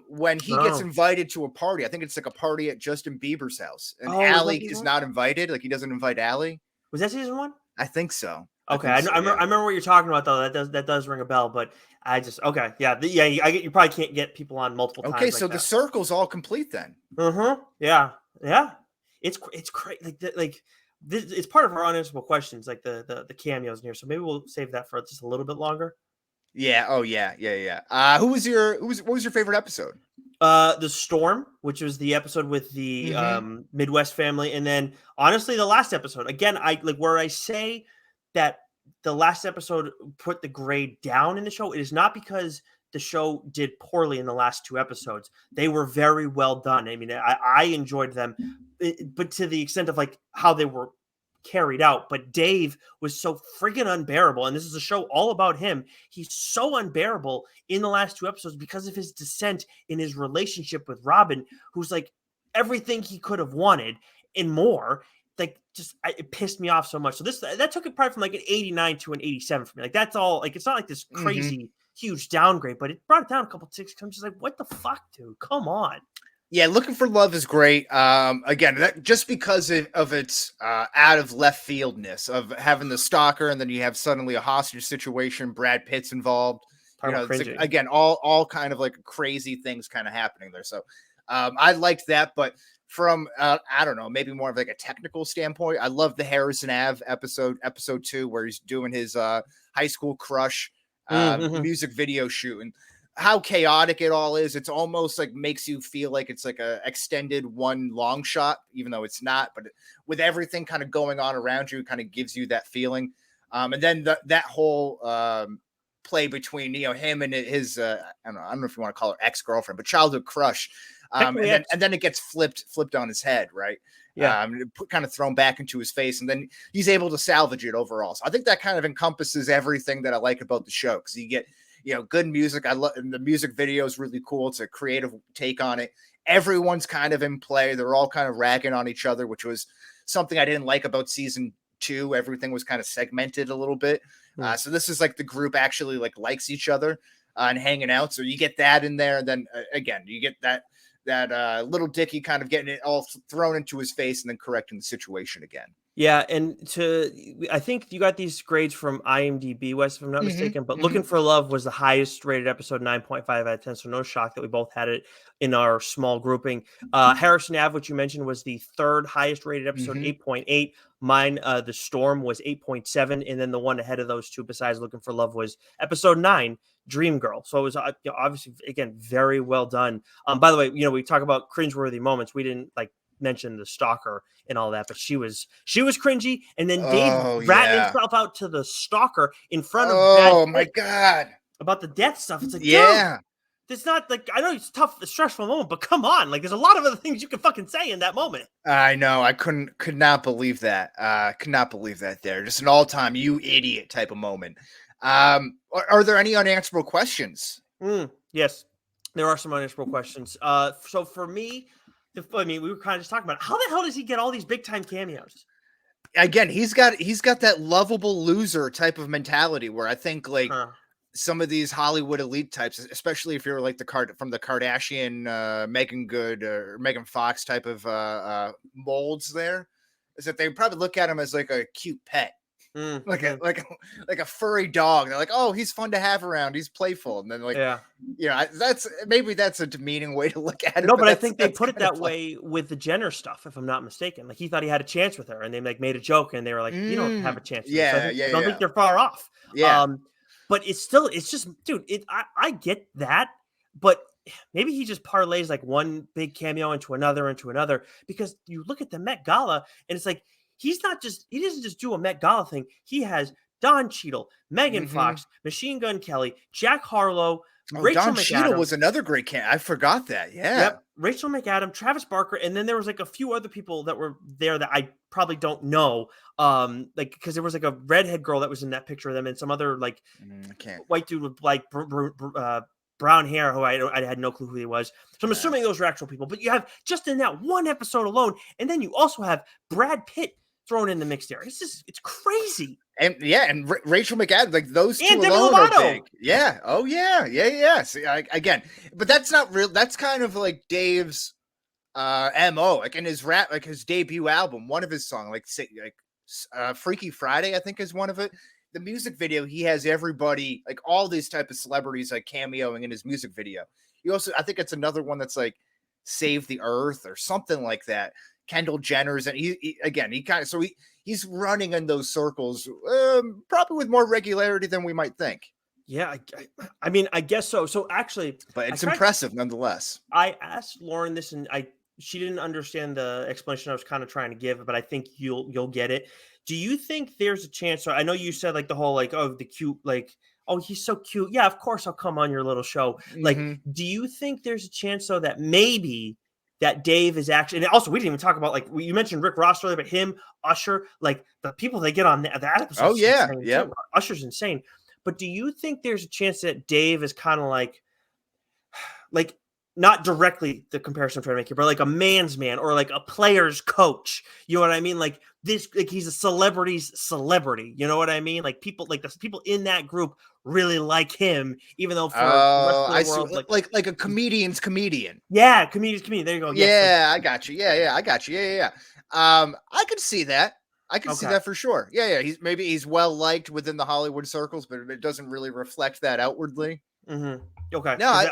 When he gets invited to a party, I think it's like a party at Justin Bieber's house, and Allie is not invited. Like he doesn't invite Allie. Was that season 1? I think so. Okay, I remember what you're talking about though. That does ring a bell, but I just I get you probably can't get people on multiple times. Okay, so the circle's all complete then. Yeah. It's crazy. It's part of our unanswerable questions, like the cameos in here. So maybe we'll save that for just a little bit longer. Yeah. Oh yeah. What was your favorite episode? The Storm, which was the episode with the Midwest family, and then honestly, the last episode. Again, where I say that the last episode put the grade down in the show. It is not because the show did poorly in the last 2 episodes. They were very well done. I mean, I enjoyed them, but to the extent of how they were carried out. But Dave was so freaking unbearable, and this is a show all about him. He's so unbearable in the last 2 episodes because of his descent in his relationship with Robin, who's everything he could have wanted and more. It pissed me off so much. So that took it probably from an 89 to an 87 for me. That's all. It's not this crazy huge downgrade, but it brought it down a couple ticks. I'm just what the fuck, dude? Come on. Yeah, Looking for Love is great. Again, that just because of its out of left fieldness of having the stalker, and then you have suddenly a hostage situation. Brad Pitt's involved. It's again, all kind of crazy things kind of happening there. So I liked that, but from I don't know, maybe more of a technical standpoint, I love the Harrison Ave episode 2, where he's doing his high school crush music video shoot, and how chaotic it all is. It's almost makes you feel like it's a extended one long shot, even though it's not, but with everything kind of going on around you, kind of gives you that feeling. And then that whole play between him and his I don't know if you want to call her ex-girlfriend, but childhood crush. And then it gets flipped on his head, right? Yeah. Kind of thrown back into his face, and then he's able to salvage it overall. So I think that kind of encompasses everything that I like about the show, because you get good music. I love the music video is really cool. It's a creative take on it. Everyone's kind of in play. They're all kind of ragging on each other, which was something I didn't like about season 2. Everything was kind of segmented a little bit. So this is the group actually likes each other and hanging out. So you get that in there, and then again you get that little Dicky kind of getting it all thrown into his face and then correcting the situation again. Yeah, and I think you got these grades from IMDb, Wes, if I'm not mistaken, but Looking for Love was the highest rated episode, 9.5 out of 10, so no shock that we both had it in our small grouping. Harrison Ave, which you mentioned, was the 3rd highest rated episode, 8.8. Mine, The Storm, was 8.7, and then the one ahead of those two, besides Looking for Love, was episode 9, Dream Girl. So it was obviously, again, very well done. By the way, we talk about cringeworthy moments. We didn't mention the stalker and all that, but she was cringy, and then Dave ratted himself out to the stalker in front of my god, about the death stuff. It's There's not like, I know it's tough, a stressful moment, but come on, like there's a lot of other things you can fucking say in that moment. I know. I could not believe that. Could not believe that there. Just an all-time you idiot type of moment. Are there any unanswerable questions? Yes, there are some unanswerable questions. So for me, we were kind of just talking about how the hell does he get all these big time cameos? Again, he's got that lovable loser type of mentality where I think like some of these Hollywood elite types, especially if you're like from the Kardashian, Megan Good or Megan Fox type of molds, there is that they probably look at him as like a cute pet, like a furry dog. They're like, oh, he's fun to have around. He's playful, and then like, that's a demeaning way to look at it. No, but I think they put it that way with the Jenner stuff, if I'm not mistaken. Like he thought he had a chance with her, and they like made a joke, and they were like, you don't have a chance. With her. So I don't think they're far off. Yeah. But it's just, dude, I get that, but maybe he just parlays like one big cameo into another, because you look at the Met Gala and it's like, he doesn't just do a Met Gala thing. He has Don Cheadle, Megan Fox, Machine Gun Kelly, Jack Harlow, Rachel Don McAdam. Cheadle was another great I forgot that. Yeah. Yep. Rachel McAdam, Travis Barker, and then there was like a few other people that were there that I probably don't know. Like because there was like a redhead girl that was in that picture of them, and some other like white dude with like brown hair who I had no clue who he was. So I'm assuming those were actual people. But you have just in that one episode alone, and then you also have Brad Pitt thrown in the mix there. It's crazy. And Rachel McAdams, like those two alone are big. Yeah. Oh yeah. See, again, but that's not real. That's kind of like Dave's MO, like in his rap, like his debut album, one of his songs, like Freaky Friday, I think is one of it. The music video, he has everybody, like all these type of celebrities, like cameoing in his music video. He also, I think it's another one that's like Save the Earth or something like that. Kendall Jenner's, and he's running in those circles, probably with more regularity than we might think. Yeah, I mean, I guess so. So actually, but it's impressive nonetheless. I asked Lauren this, and she didn't understand the explanation I was kind of trying to give, but I think you'll get it. Do you think there's a chance? So I know you said like the whole like, oh, the cute, like, oh, he's so cute. Yeah, of course I'll come on your little show. Like, do you think there's a chance though that maybe that Dave is actually, and also we didn't even talk about, like, you mentioned Rick Ross earlier, but him, Usher, like the people they get on that episode. Oh yeah, yeah. Usher's insane. But do you think there's a chance that Dave is kind of like not directly the comparison I'm trying to make here, but like a man's man or like a player's coach? You know what I mean? Like this, like he's a celebrity's celebrity. You know what I mean? Like people, like the people in that group really like him, even though for the rest of the world, like a comedian's comedian. Yeah, comedian's comedian. There you go. Yeah, I got you. Yeah, I got you. Yeah. I could see that. I can see that for sure. Yeah. He's well liked within the Hollywood circles, but it doesn't really reflect that outwardly. Okay. No,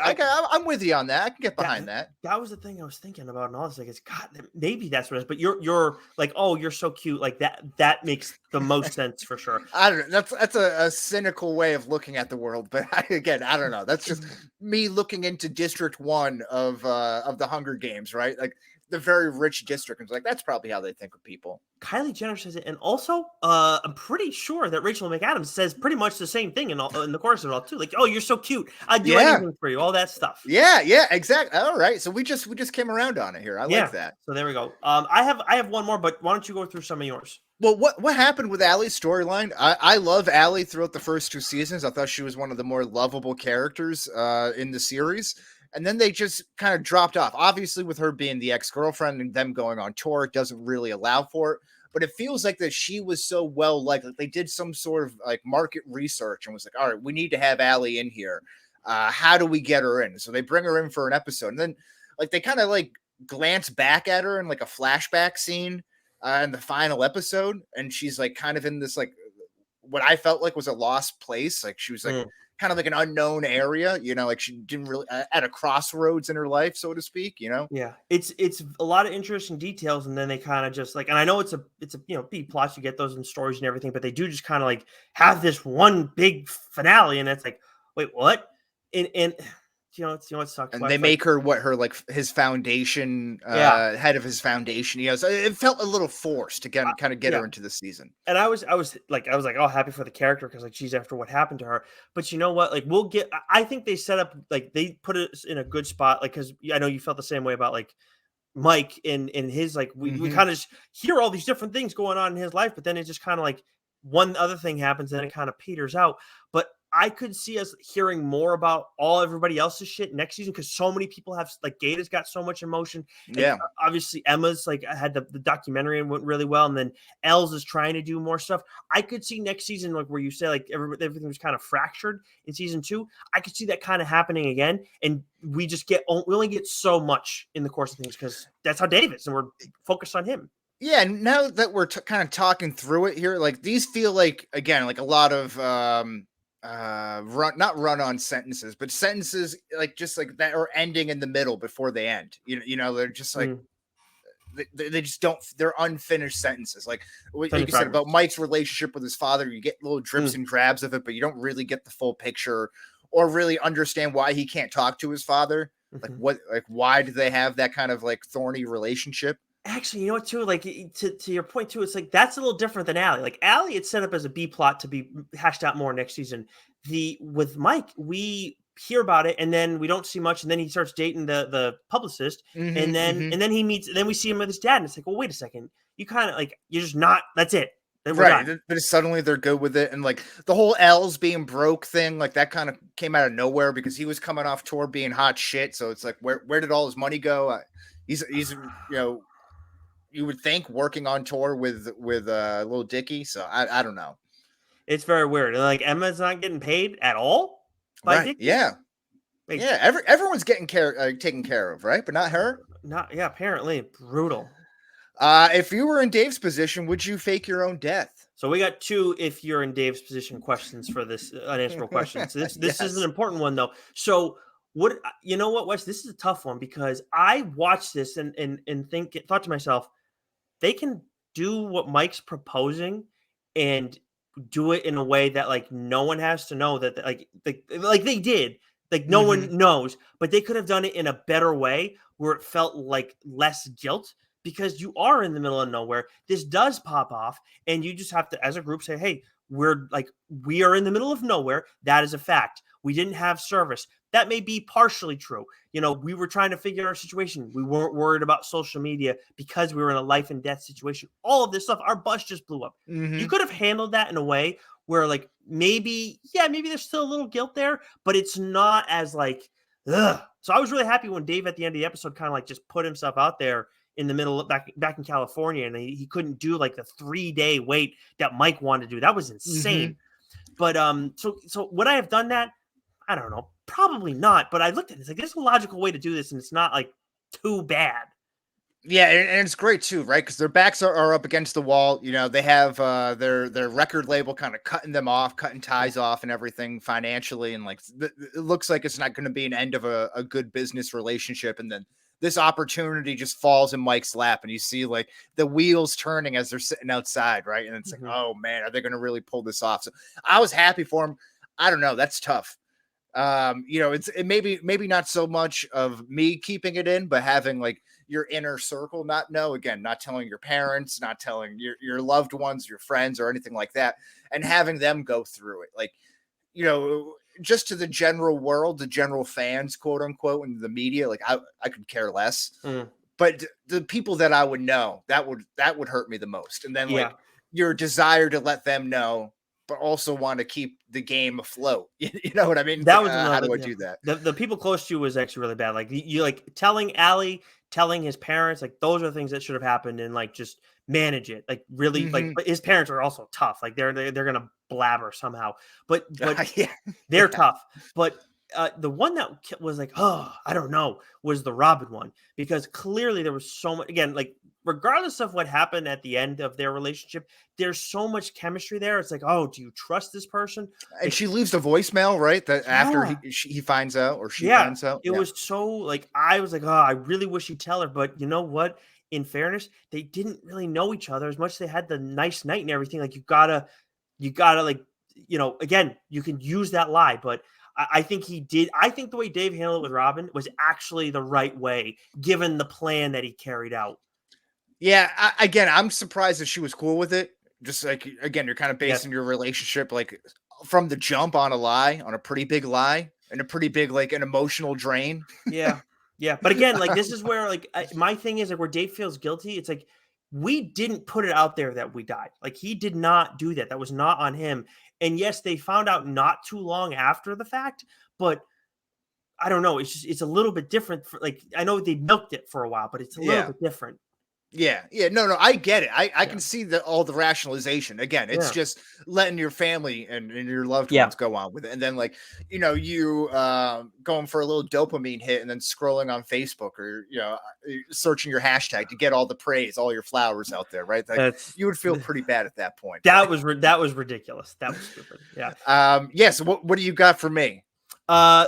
I'm with you on that. I can get behind that. That was the thing I was thinking about, and all this. Like, it's God, maybe that's what it is. But you're like, oh, you're so cute. Like that makes the most sense for sure. I don't know. That's a cynical way of looking at the world. But I don't know. That's just me looking into District 1 of the Hunger Games, right? Like the very rich district. It's like that's probably how they think of people. Kylie Jenner says it, and also I'm pretty sure that Rachel McAdams says pretty much the same thing in the chorus of it all too. Like, oh, you're so cute. I'd do anything for you. All that stuff. Yeah, exactly. All right, so we just came around on it here. I like that. So there we go. I have one more, but why don't you go through some of yours? Well, what happened with Allie's storyline? I love Allie throughout the first 2 seasons. I thought she was one of the more lovable characters in the series. And then they just kind of dropped off. Obviously, with her being the ex-girlfriend and them going on tour, it doesn't really allow for it. But it feels like that she was so well liked. Like they did some sort of like market research and was like, all right, we need to have Allie in here. How do we get her in? So they bring her in for an episode. And then like they kind of like glance back at her in like a flashback scene in the final episode. And she's like kind of in this like what I felt like was a lost place. Like she was like kind of like an unknown area, you know, like she didn't really at a crossroads in her life, so to speak, you know? Yeah. It's a lot of interesting details. And then they kind of just like, and I know it's a, you know, B plots, you get those in stories and everything, but they do just kind of like have this one big finale. And it's like, wait, what? And what sucks. And they make her his foundation, Yeah. head of his foundation. So it felt a little forced to kind of get Yeah. her into the season. And I was like, oh, happy for the character because like she's after what happened to her. But you know what? Like I think they set up like they put it in a good spot. Like because I know you felt the same way about like Mike in his like we kind of hear all these different things going on in his life, but then it just kind of like one other thing happens and it kind of peters out. But I could see us hearing more about everybody else's shit next season because so many people have like Gata's got so much emotion. Yeah. And obviously Emma's like had the documentary and went really well. And then Els is trying to do more stuff. I could see next season, like where you say like everything was kind of fractured in season 2. I could see that kind of happening again. And we only get so much in the course of things because that's how Dave is. And we're focused on him. Yeah. And now that we're kind of talking through it here, like these feel like, again, like a lot of, not run on sentences, but sentences like just like that are ending in the middle before they end. They're just like they just don't. They're unfinished sentences. Like what you said about Mike's relationship with his father, you get little drips and drabs of it, but you don't really get the full picture or really understand why he can't talk to his father. Like why do they have that kind of like thorny relationship? Actually, you know what, too? Like, to your point, too, it's like that's a little different than Allie. Like, Allie, it's set up as a B plot to be hashed out more next season. With Mike, we hear about it, and then we don't see much, and then he starts dating the publicist, and then he meets, and then we see him with his dad, and it's like, well, wait a second. You kind of, like, you're just not, that's it. Right. But suddenly they're good with it, and, like, the whole Els being broke thing, like, that kind of came out of nowhere because he was coming off tour being hot shit, so it's like, where did all his money go? He's you would think working on tour with Lil Dicky. So I don't know. It's very weird. Like Emma's not getting paid at all. By Dicky? Yeah. Like, yeah. Everyone's getting taken care of, right? But not her. Apparently brutal. If you were in Dave's position, would you fake your own death? So we got 2 if you're in Dave's position questions for this unanswerable questions. This Yes. is an important one though. So what you know what, Wes? This is a tough one because I watched this and thought to myself, they can do what Mike's proposing and do it in a way that like no one has to know that like they did. Like no one knows, but they could have done it in a better way where it felt like less guilt because you are in the middle of nowhere. This does pop off and you just have to, as a group, say, hey, we are in the middle of nowhere. That is a fact. We didn't have service. That may be partially true. We were trying to figure out our situation. We weren't worried about social media because we were in a life and death situation. All of this stuff, our bus just blew up. You could have handled that in a way where like, maybe there's still a little guilt there, but it's not as like, ugh. So I was really happy when Dave at the end of the episode kind of like just put himself out there in the middle of back in California. And he couldn't do like the 3-day wait that Mike wanted to do. That was insane. But, so would I have done that? I don't know. Probably not, but I looked at it. It's like, there's a logical way to do this, and it's not like too bad. Yeah, and it's great too, right? Because their backs are up against the wall. They have their record label kind of cutting ties off and everything financially. And like, it looks like it's not going to be an end of a good business relationship. And then this opportunity just falls in Mike's lap, and you see like the wheels turning as they're sitting outside, right? And it's like, oh man, are they going to really pull this off? So I was happy for him. I don't know. That's tough. It's maybe not so much of me keeping it in, but having like your inner circle not telling your parents, not telling your loved ones, your friends, or anything like that, and having them go through it. Like, just to the general world, the general fans, quote unquote, and the media, like I could care less. But the people that I would know, that would hurt me the most. And then like your desire to let them know, but also want to keep the game afloat. You know what I mean? That was how do I do that? The people close to you was actually really bad. Like you like telling Allie, telling his parents, like those are things that should have happened, and like just manage it. Like really, like but his parents are also tough. Like they're gonna blabber somehow, but they're tough. But the one that was like, oh, I don't know, was the Robin one, because clearly there was so much. Again, like regardless of what happened at the end of their relationship, there's so much chemistry there. It's like, oh, do you trust this person? And she leaves the voicemail, right? That after he finds out, or she finds out. It was so like, I was like, oh, I really wish he'd tell her. But you know what? In fairness, they didn't really know each other as much as they had the nice night and everything. Like you gotta like, again, you can use that lie, but I think he did. I think the way Dave handled it with Robin was actually the right way, given the plan that he carried out. Yeah, again, I'm surprised that she was cool with it. Just like, again, you're kind of basing your relationship like from the jump on a lie, on a pretty big lie, and a pretty big like an emotional drain. Yeah. Yeah. But again, like this is where like my thing is like where Dave feels guilty. It's like we didn't put it out there that we died. Like he did not do that. That was not on him. And yes, they found out not too long after the fact, but I don't know. It's just it's a little bit different. For like I know they milked it for a while, but it's a little bit different. Yeah, no, I get it. I can see all the rationalization. Again, it's just letting your family and your loved ones go on with it. And then like, you going for a little dopamine hit and then scrolling on Facebook or, searching your hashtag to get all the praise, all your flowers out there, right? Like you would feel pretty bad at that point. That was ridiculous. That was stupid. Yeah. So what do you got for me?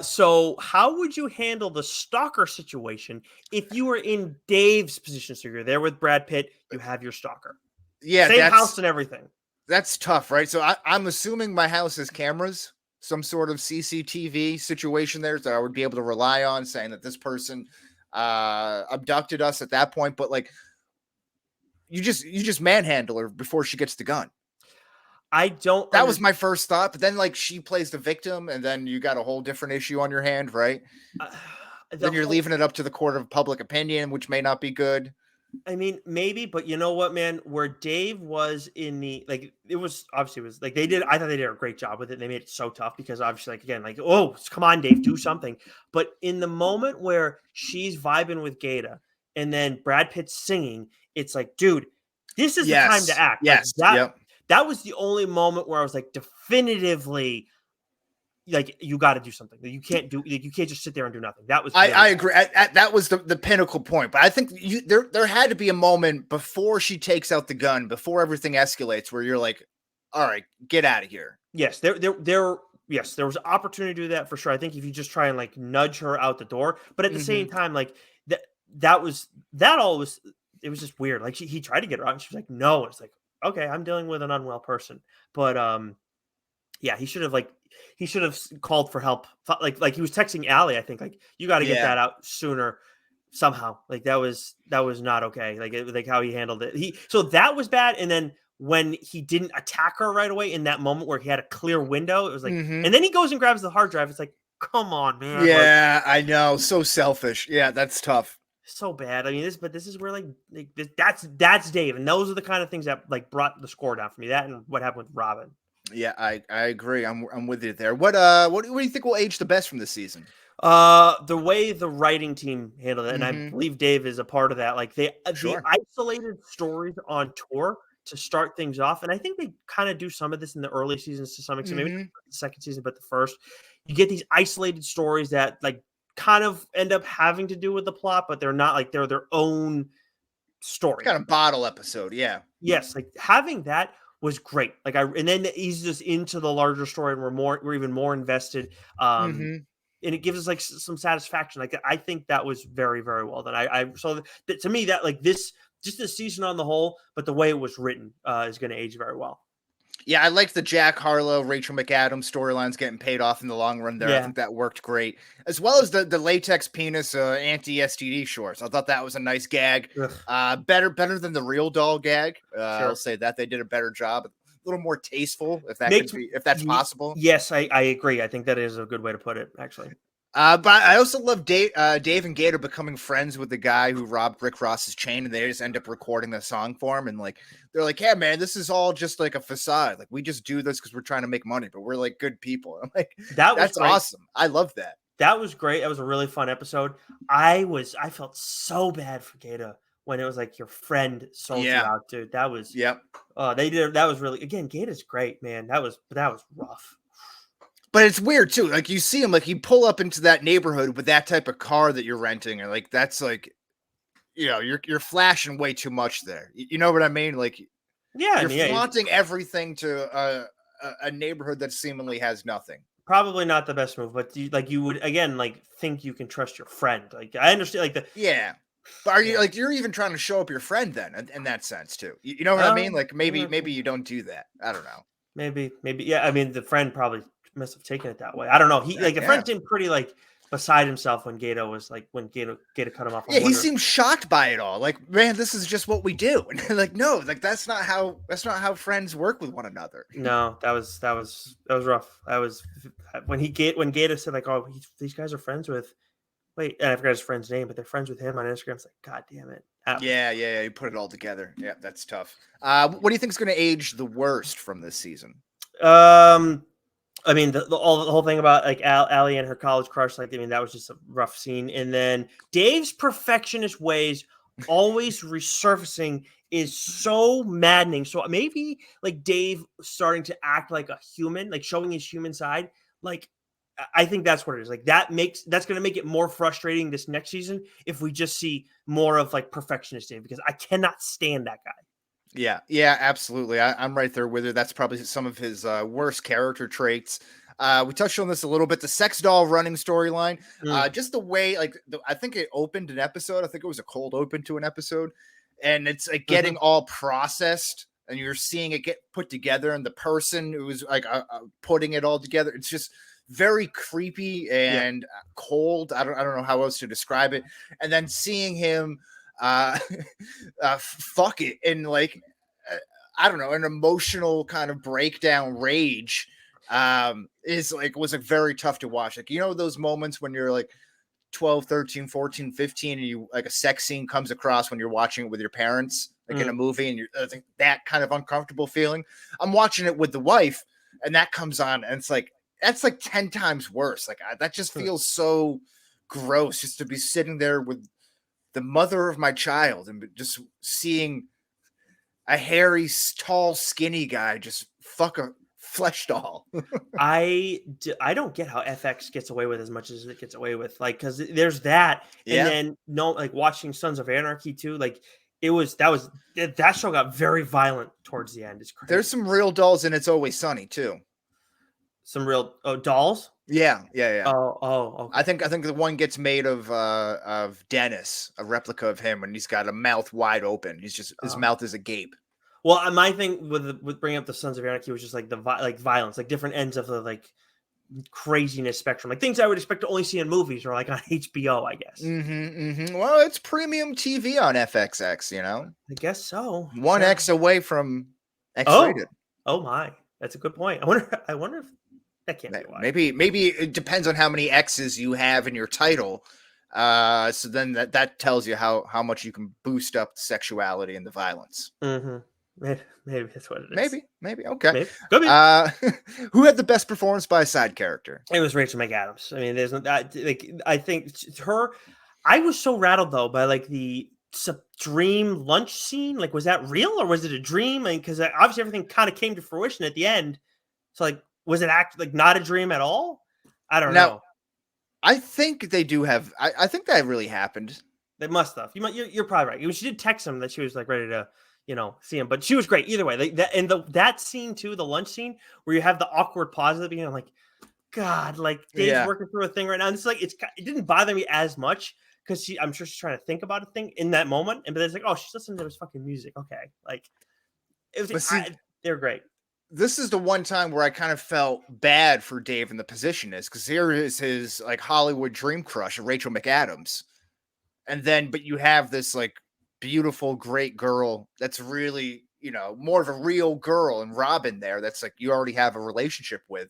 So how would you handle the stalker situation if you were in Dave's position? So you're there with Brad Pitt, you have your stalker. Yeah, same house and everything. That's tough, right? So I'm assuming my house has cameras, some sort of CCTV situation there that I would be able to rely on, saying that this person abducted us at that point. But like, you just manhandle her before she gets the gun. That was my first thought, but then like she plays the victim, and then you got a whole different issue on your hand, right? Then you're leaving it up to the court of public opinion, which may not be good. I mean, maybe, but you know what, man? Where Dave was in the like, it was obviously like they did. I thought they did a great job with it. They made it so tough because obviously, like again, like oh, come on, Dave, do something. But in the moment where she's vibing with Gaeta, and then Brad Pitt's singing, it's like, dude, this is the time to act. Yes, like, that was the only moment where I was like definitively like you got to do something. You can't just sit there and do nothing. That was I agree. That was the pinnacle point. But I think there had to be a moment before she takes out the gun, before everything escalates, where you're like, all right, get out of here. Yes, there was opportunity to do that for sure. I think if you just try and like nudge her out the door, but at the same time, like it was just weird. Like he tried to get her out and she was like, no. It's like, okay, I'm dealing with an unwell person. But yeah, he should have called for help. Like he was texting Allie, I think, like, you got to get that out sooner somehow. Like that was not okay. Like how he handled it. So that was bad. And then when he didn't attack her right away in that moment where he had a clear window, it was like, and then he goes and grabs the hard drive. It's like, come on, man. Yeah, I know. So selfish. Yeah, that's tough. So bad. I mean, this is where that's Dave, and those are the kind of things that like brought the score down for me. That and what happened with Robin. Yeah, I agree. I'm with you there. What do you think will age the best from this season? The way the writing team handled it, and I believe Dave is a part of that. Like they isolated stories on tour to start things off, and I think they kind of do some of this in the early seasons to some extent, maybe not the second season, but the first. You get these isolated stories that like kind of end up having to do with the plot, but they're not like they're their own story. Kind of bottle episode, yeah. Yes, like having that was great. Like and then it eases us into the larger story, and we're even more invested. And it gives us like some satisfaction. Like I think that was very, very well done. To me that like this just the season on the whole, but the way it was written is going to age very well. Yeah, I like the Jack Harlow, Rachel McAdams storylines getting paid off in the long run there. Yeah. I think that worked great. As well as the latex penis anti-STD shorts. I thought that was a nice gag. Better than the real doll gag. I'll say that. They did a better job. A little more tasteful, if that's possible. Yes, I agree. I think that is a good way to put it, actually. But I also love Dave and Gaeta becoming friends with the guy who robbed Rick Ross's chain, and they just end up recording the song for him. And like, they're like, "Yeah, man, this is all just like a facade. Like, we just do this because we're trying to make money, but we're like good people." I'm like, that's awesome. I love that. That was great. That was a really fun episode. I felt so bad for Gaeta when it was like your friend sold you out, dude. That was that was really, again, Gaeta's great, man. That was rough. But it's weird too. Like you see him, like you pull up into that neighborhood with that type of car that you're renting, and like that's like, you're flashing way too much there. You know what I mean? Like, you're flaunting everything to a neighborhood that seemingly has nothing. Probably not the best move, but you would again like think you can trust your friend. Like I understand, like But are you like you're even trying to show up your friend then in that sense too? You know what I mean? Like maybe you don't do that. I don't know. Maybe. Yeah. I mean, the friend probably must have taken it that way. I don't know. He like the friend seemed pretty like beside himself when Gato was like when Gato cut him off. Yeah, he seemed shocked by it all. Like, man, this is just what we do. And like, no, like that's not how friends work with one another. No, that was rough. That was when Gato said like, oh, these guys are friends with. Wait, and I forgot his friend's name, but they're friends with him on Instagram. It's like, God damn it. Yeah, you put it all together. Yeah, that's tough. What do you think is going to age the worst from this season? I mean, the whole thing about like Allie and her college crush, like, I mean, that was just a rough scene. And then Dave's perfectionist ways always resurfacing is so maddening. So maybe like Dave starting to act like a human, like showing his human side, like, I think that's what it is. Like that's going to make it more frustrating this next season if we just see more of like perfectionist Dave, because I cannot stand that guy. Yeah, absolutely. I'm right there with her. That's probably some of his worst character traits. We touched on this a little bit. The sex doll running storyline, just the way, like, I think it opened an episode. I think it was a cold open to an episode, and it's like getting all processed, and you're seeing it get put together, and the person who was like putting it all together, it's just very creepy and cold. I don't know how else to describe it. And then seeing him fuck it in like I don't know, an emotional kind of breakdown rage was like very tough to watch. Like, you know, those moments when you're like 12, 13, 14, 15 and you like a sex scene comes across when you're watching it with your parents, like in a movie, and you're like that kind of uncomfortable feeling. I'm watching it with the wife and that comes on and it's like that's like 10 times worse. Like that just feels so gross just to be sitting there with the mother of my child and just seeing a hairy, tall, skinny guy just fuck a flesh doll. I don't get how FX gets away with as much as it gets away with, like, because there's that, and then like watching Sons of Anarchy too, like that show got very violent towards the end. It's crazy. There's some real dolls in It's Always Sunny too. Some real dolls. Yeah. Okay. I think the one gets made of Dennis, a replica of him, and he's got a mouth wide open. He's just his mouth is agape. Well, my thing with bringing up the Sons of Anarchy was just like the violence, like different ends of the like craziness spectrum, like things I would expect to only see in movies or like on HBO, I guess. Well, it's premium TV on FXX, you know. I guess so. 1X away from X-rated. Oh my, that's a good point. I wonder if that can't be why. Maybe it depends on how many X's you have in your title. So then that tells you how much you can boost up the sexuality and the violence. Maybe that's what it is. Maybe. Okay. Maybe. Could be. Who had the best performance by a side character? It was Rachel McAdams. I mean, there's like I think her. I was so rattled though by like the dream lunch scene. Like, was that real or was it a dream? And because obviously everything kind of came to fruition at the end. So like, was it like not a dream at all? I don't know. I think they do have. I think that really happened. They must have. You're probably right. She did text him that she was like ready to, see him. But she was great either way. Like that, and that scene too, the lunch scene where you have the awkward pause at the beginning. I'm like, God, like Dave's working through a thing right now. And it's like it didn't bother me as much because I'm sure she's trying to think about a thing in that moment. But it's like, oh, she's listening to his fucking music. Okay, like it was. They're great. This is the one time where I kind of felt bad for Dave in the position is because here is his like Hollywood dream crush, Rachel McAdams. And then, but you have this like beautiful, great girl that's really, more of a real girl and Robin there. That's like, you already have a relationship with.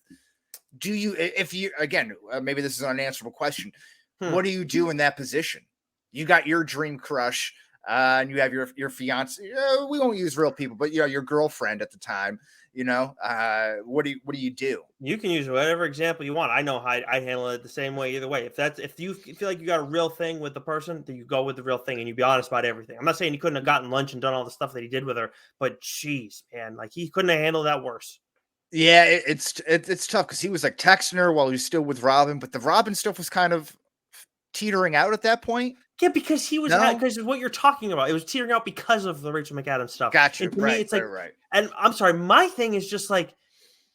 Do you, if you, again, maybe this is an unanswerable question. What do you do in that position? You got your dream crush and you have your fiance. We won't use real people, but your girlfriend at the time. What do you do? You can use whatever example you want. I know how I handle it the same way either way. If you feel like you got a real thing with the person, then you go with the real thing and you be honest about everything. I'm not saying he couldn't have gotten lunch and done all the stuff that he did with her, but geez, man, like he couldn't have handled that worse. Yeah, it's tough because he was like texting her while he was still with Robin, but the Robin stuff was kind of teetering out at that point. Yeah, because he was because of what you're talking about. It was teetering out because of the Rachel McAdams stuff. Gotcha. And to me, it's like, right. And I'm sorry, my thing is just like,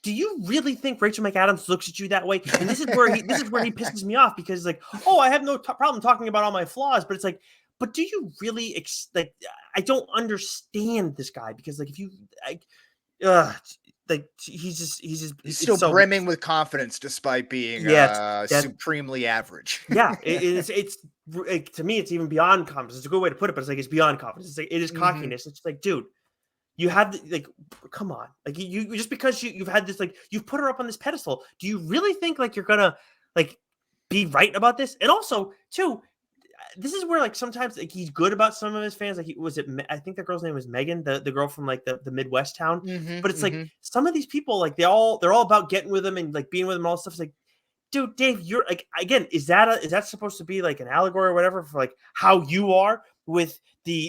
do you really think Rachel McAdams looks at you that way? And this is where he pisses me off because like, oh, I have no problem talking about all my flaws, but it's like, but do you really I don't understand this guy because like if you like he's He's still brimming with confidence despite being supremely average. It's like, to me, it's even beyond confidence. It's a good way to put it, but it's like it's beyond confidence. It's like it is cockiness. It's like, dude, you have like, come on, like you just because you've had this, like you've put her up on this pedestal. Do you really think like you're gonna like be right about this? And also, too, this is where like sometimes like he's good about some of his fans. Like I think the girl's name was Megan, the girl from like the Midwest town. But it's like some of these people, like they're all about getting with him and like being with him, all stuff. It's like, dude, Dave, you're like, again, is that supposed to be like an allegory or whatever for like how you are with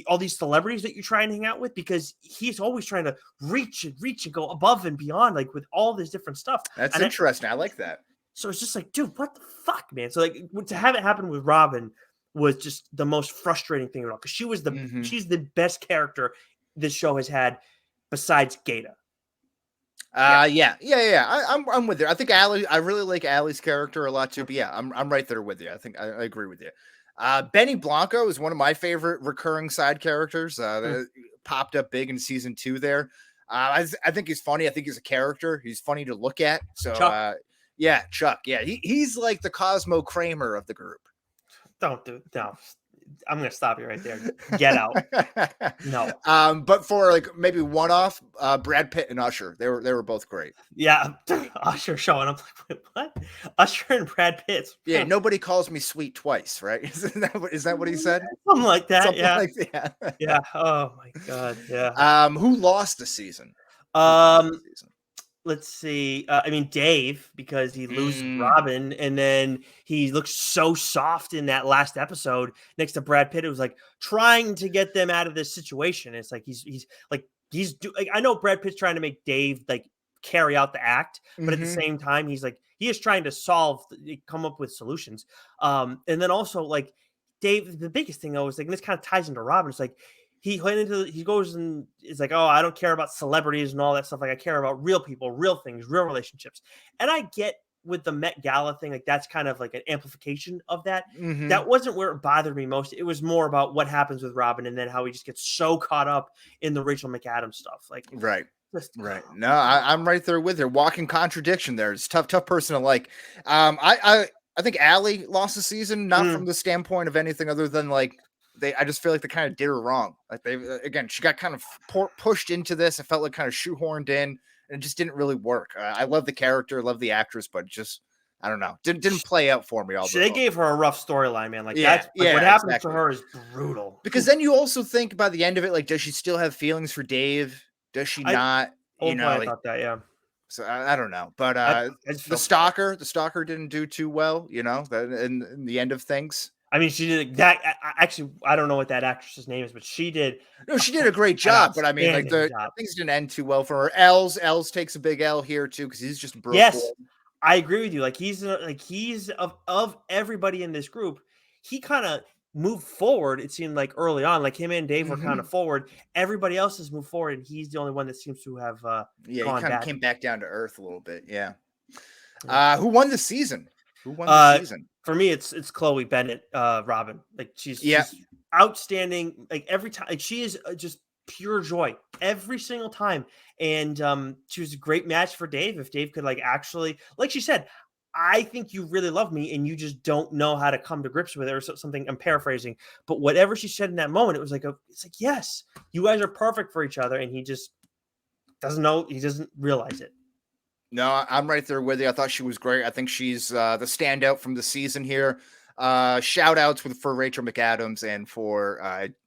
all these celebrities that you try and hang out with? Because he's always trying to reach and go above and beyond, like with all this different stuff. That's interesting. I like that. So it's just like, dude, what the fuck, man? So like to have it happen with Robin was just the most frustrating thing at all, because she was she's the best character this show has had besides Gaeta. I'm with you. I think Allie, I really like Allie's character a lot too. But yeah, I'm right there with you. I think I agree with you. Benny Blanco is one of my favorite recurring side characters. That popped up big in season 2 there. I think he's funny. I think he's a character. He's funny to look at. So Chuck. Chuck. Yeah, he's like the Cosmo Kramer of the group. No. I'm gonna stop you right there. Get out. No. But for like maybe one off, Brad Pitt and Usher, they were both great. Yeah, Usher showing up. Like, what? Usher and Brad Pitt. Yeah, nobody calls me sweet twice, right? Is that what he said? Something like that. Something yeah. Like that. Yeah. Oh my god. Yeah. Who lost the season? Let's see. I mean, Dave, because he loses Robin, and then he looks so soft in that last episode next to Brad Pitt. It was like trying to get them out of this situation. It's like I know Brad Pitt's trying to make Dave like carry out the act, but at the same time, he is trying to come up with solutions. And then also like Dave, the biggest thing though is like, and this kind of ties into Robin. It's like, he goes and is like, oh, I don't care about celebrities and all that stuff. Like I care about real people, real things, real relationships. And I get with the Met Gala thing, like that's kind of like an amplification of that. That wasn't where it bothered me most. It was more about what happens with Robin and then how he just gets so caught up in the Rachel McAdams stuff. Like, right. No, I'm right there with her. Walking contradiction there. It's tough person to like. I think Allie lost the season, not from the standpoint of anything other than like, I just feel like they kind of did her wrong. Like she got kind of pushed into this. It felt like kind of shoehorned in, and it just didn't really work. I love the character, love the actress, but just I don't know, didn't play out for me. They gave her a rough storyline, man. Like what happens to her is brutal. Because then you also think by the end of it, like, does she still have feelings for Dave? Does she not? I thought that, yeah. So I don't know, but the stalker didn't do too well, in the end of things. I mean, she did that. Actually, I don't know what that actress's name is, but she did. No, she did a great job. But I mean, like things didn't end too well for her. Els takes a big L here too because he's just broke. Yes, I agree with you. Like he's of everybody in this group, he kind of moved forward. It seemed like early on, like him and Dave were kind of forward. Everybody else has moved forward, and he's the only one that seems to have he kind of came back down to earth a little bit. Yeah. Who won the season? For me, it's Chloe Bennett, Robin. Like she's outstanding. Like every time, like she is just pure joy every single time. And she was a great match for Dave. If Dave could like actually, like she said, I think you really love me, and you just don't know how to come to grips with it or something. I'm paraphrasing, but whatever she said in that moment, it was like it's like, yes, you guys are perfect for each other, and he just doesn't know. He doesn't realize it. No, I'm right there with you. I thought she was great. I think she's the standout from the season here. Shout outs for Rachel McAdams and for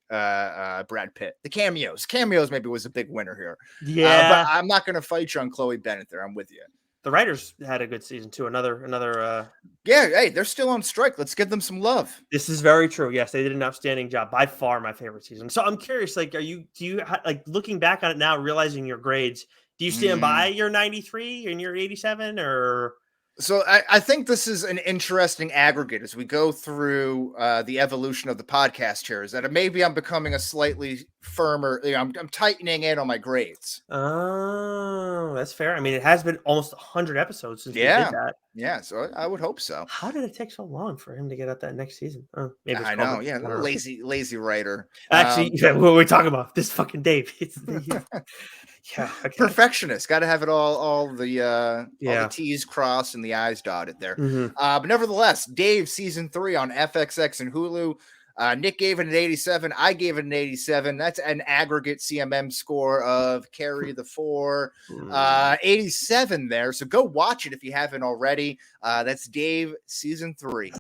Brad Pitt. The cameos maybe was a big winner here. Yeah, but I'm not going to fight you on Chloe Bennett there. I'm with you. The writers had a good season too. Another. Yeah, hey, they're still on strike. Let's give them some love. This is very true. Yes, they did an outstanding job. By far, my favorite season. So I'm curious. Like, do you like looking back on it now, realizing your grades? Do you stand by your 93 and your 87 or? So I think this is an interesting aggregate as we go through the evolution of the podcast here, is that maybe I'm becoming a slightly firmer, I'm tightening in on my grades. Oh, that's fair. I mean, it has been almost 100 episodes since we did that. Yeah, so I would hope so. How did it take so long for him to get out that next season? Oh, maybe it's I know. COVID. Yeah, I don't know. lazy writer. Actually, yeah, what are we talking about? This fucking Dave. Yeah, okay. Perfectionist. Got to have it all the Yeah. T's crossed and the I's dotted there. Mhm. But nevertheless, Dave season 3 on FXX and Hulu. Nick gave it an 87. I gave it an 87. That's an aggregate CMM score of Carry the 4, 87 there. So go watch it if you haven't already. That's Dave season 3.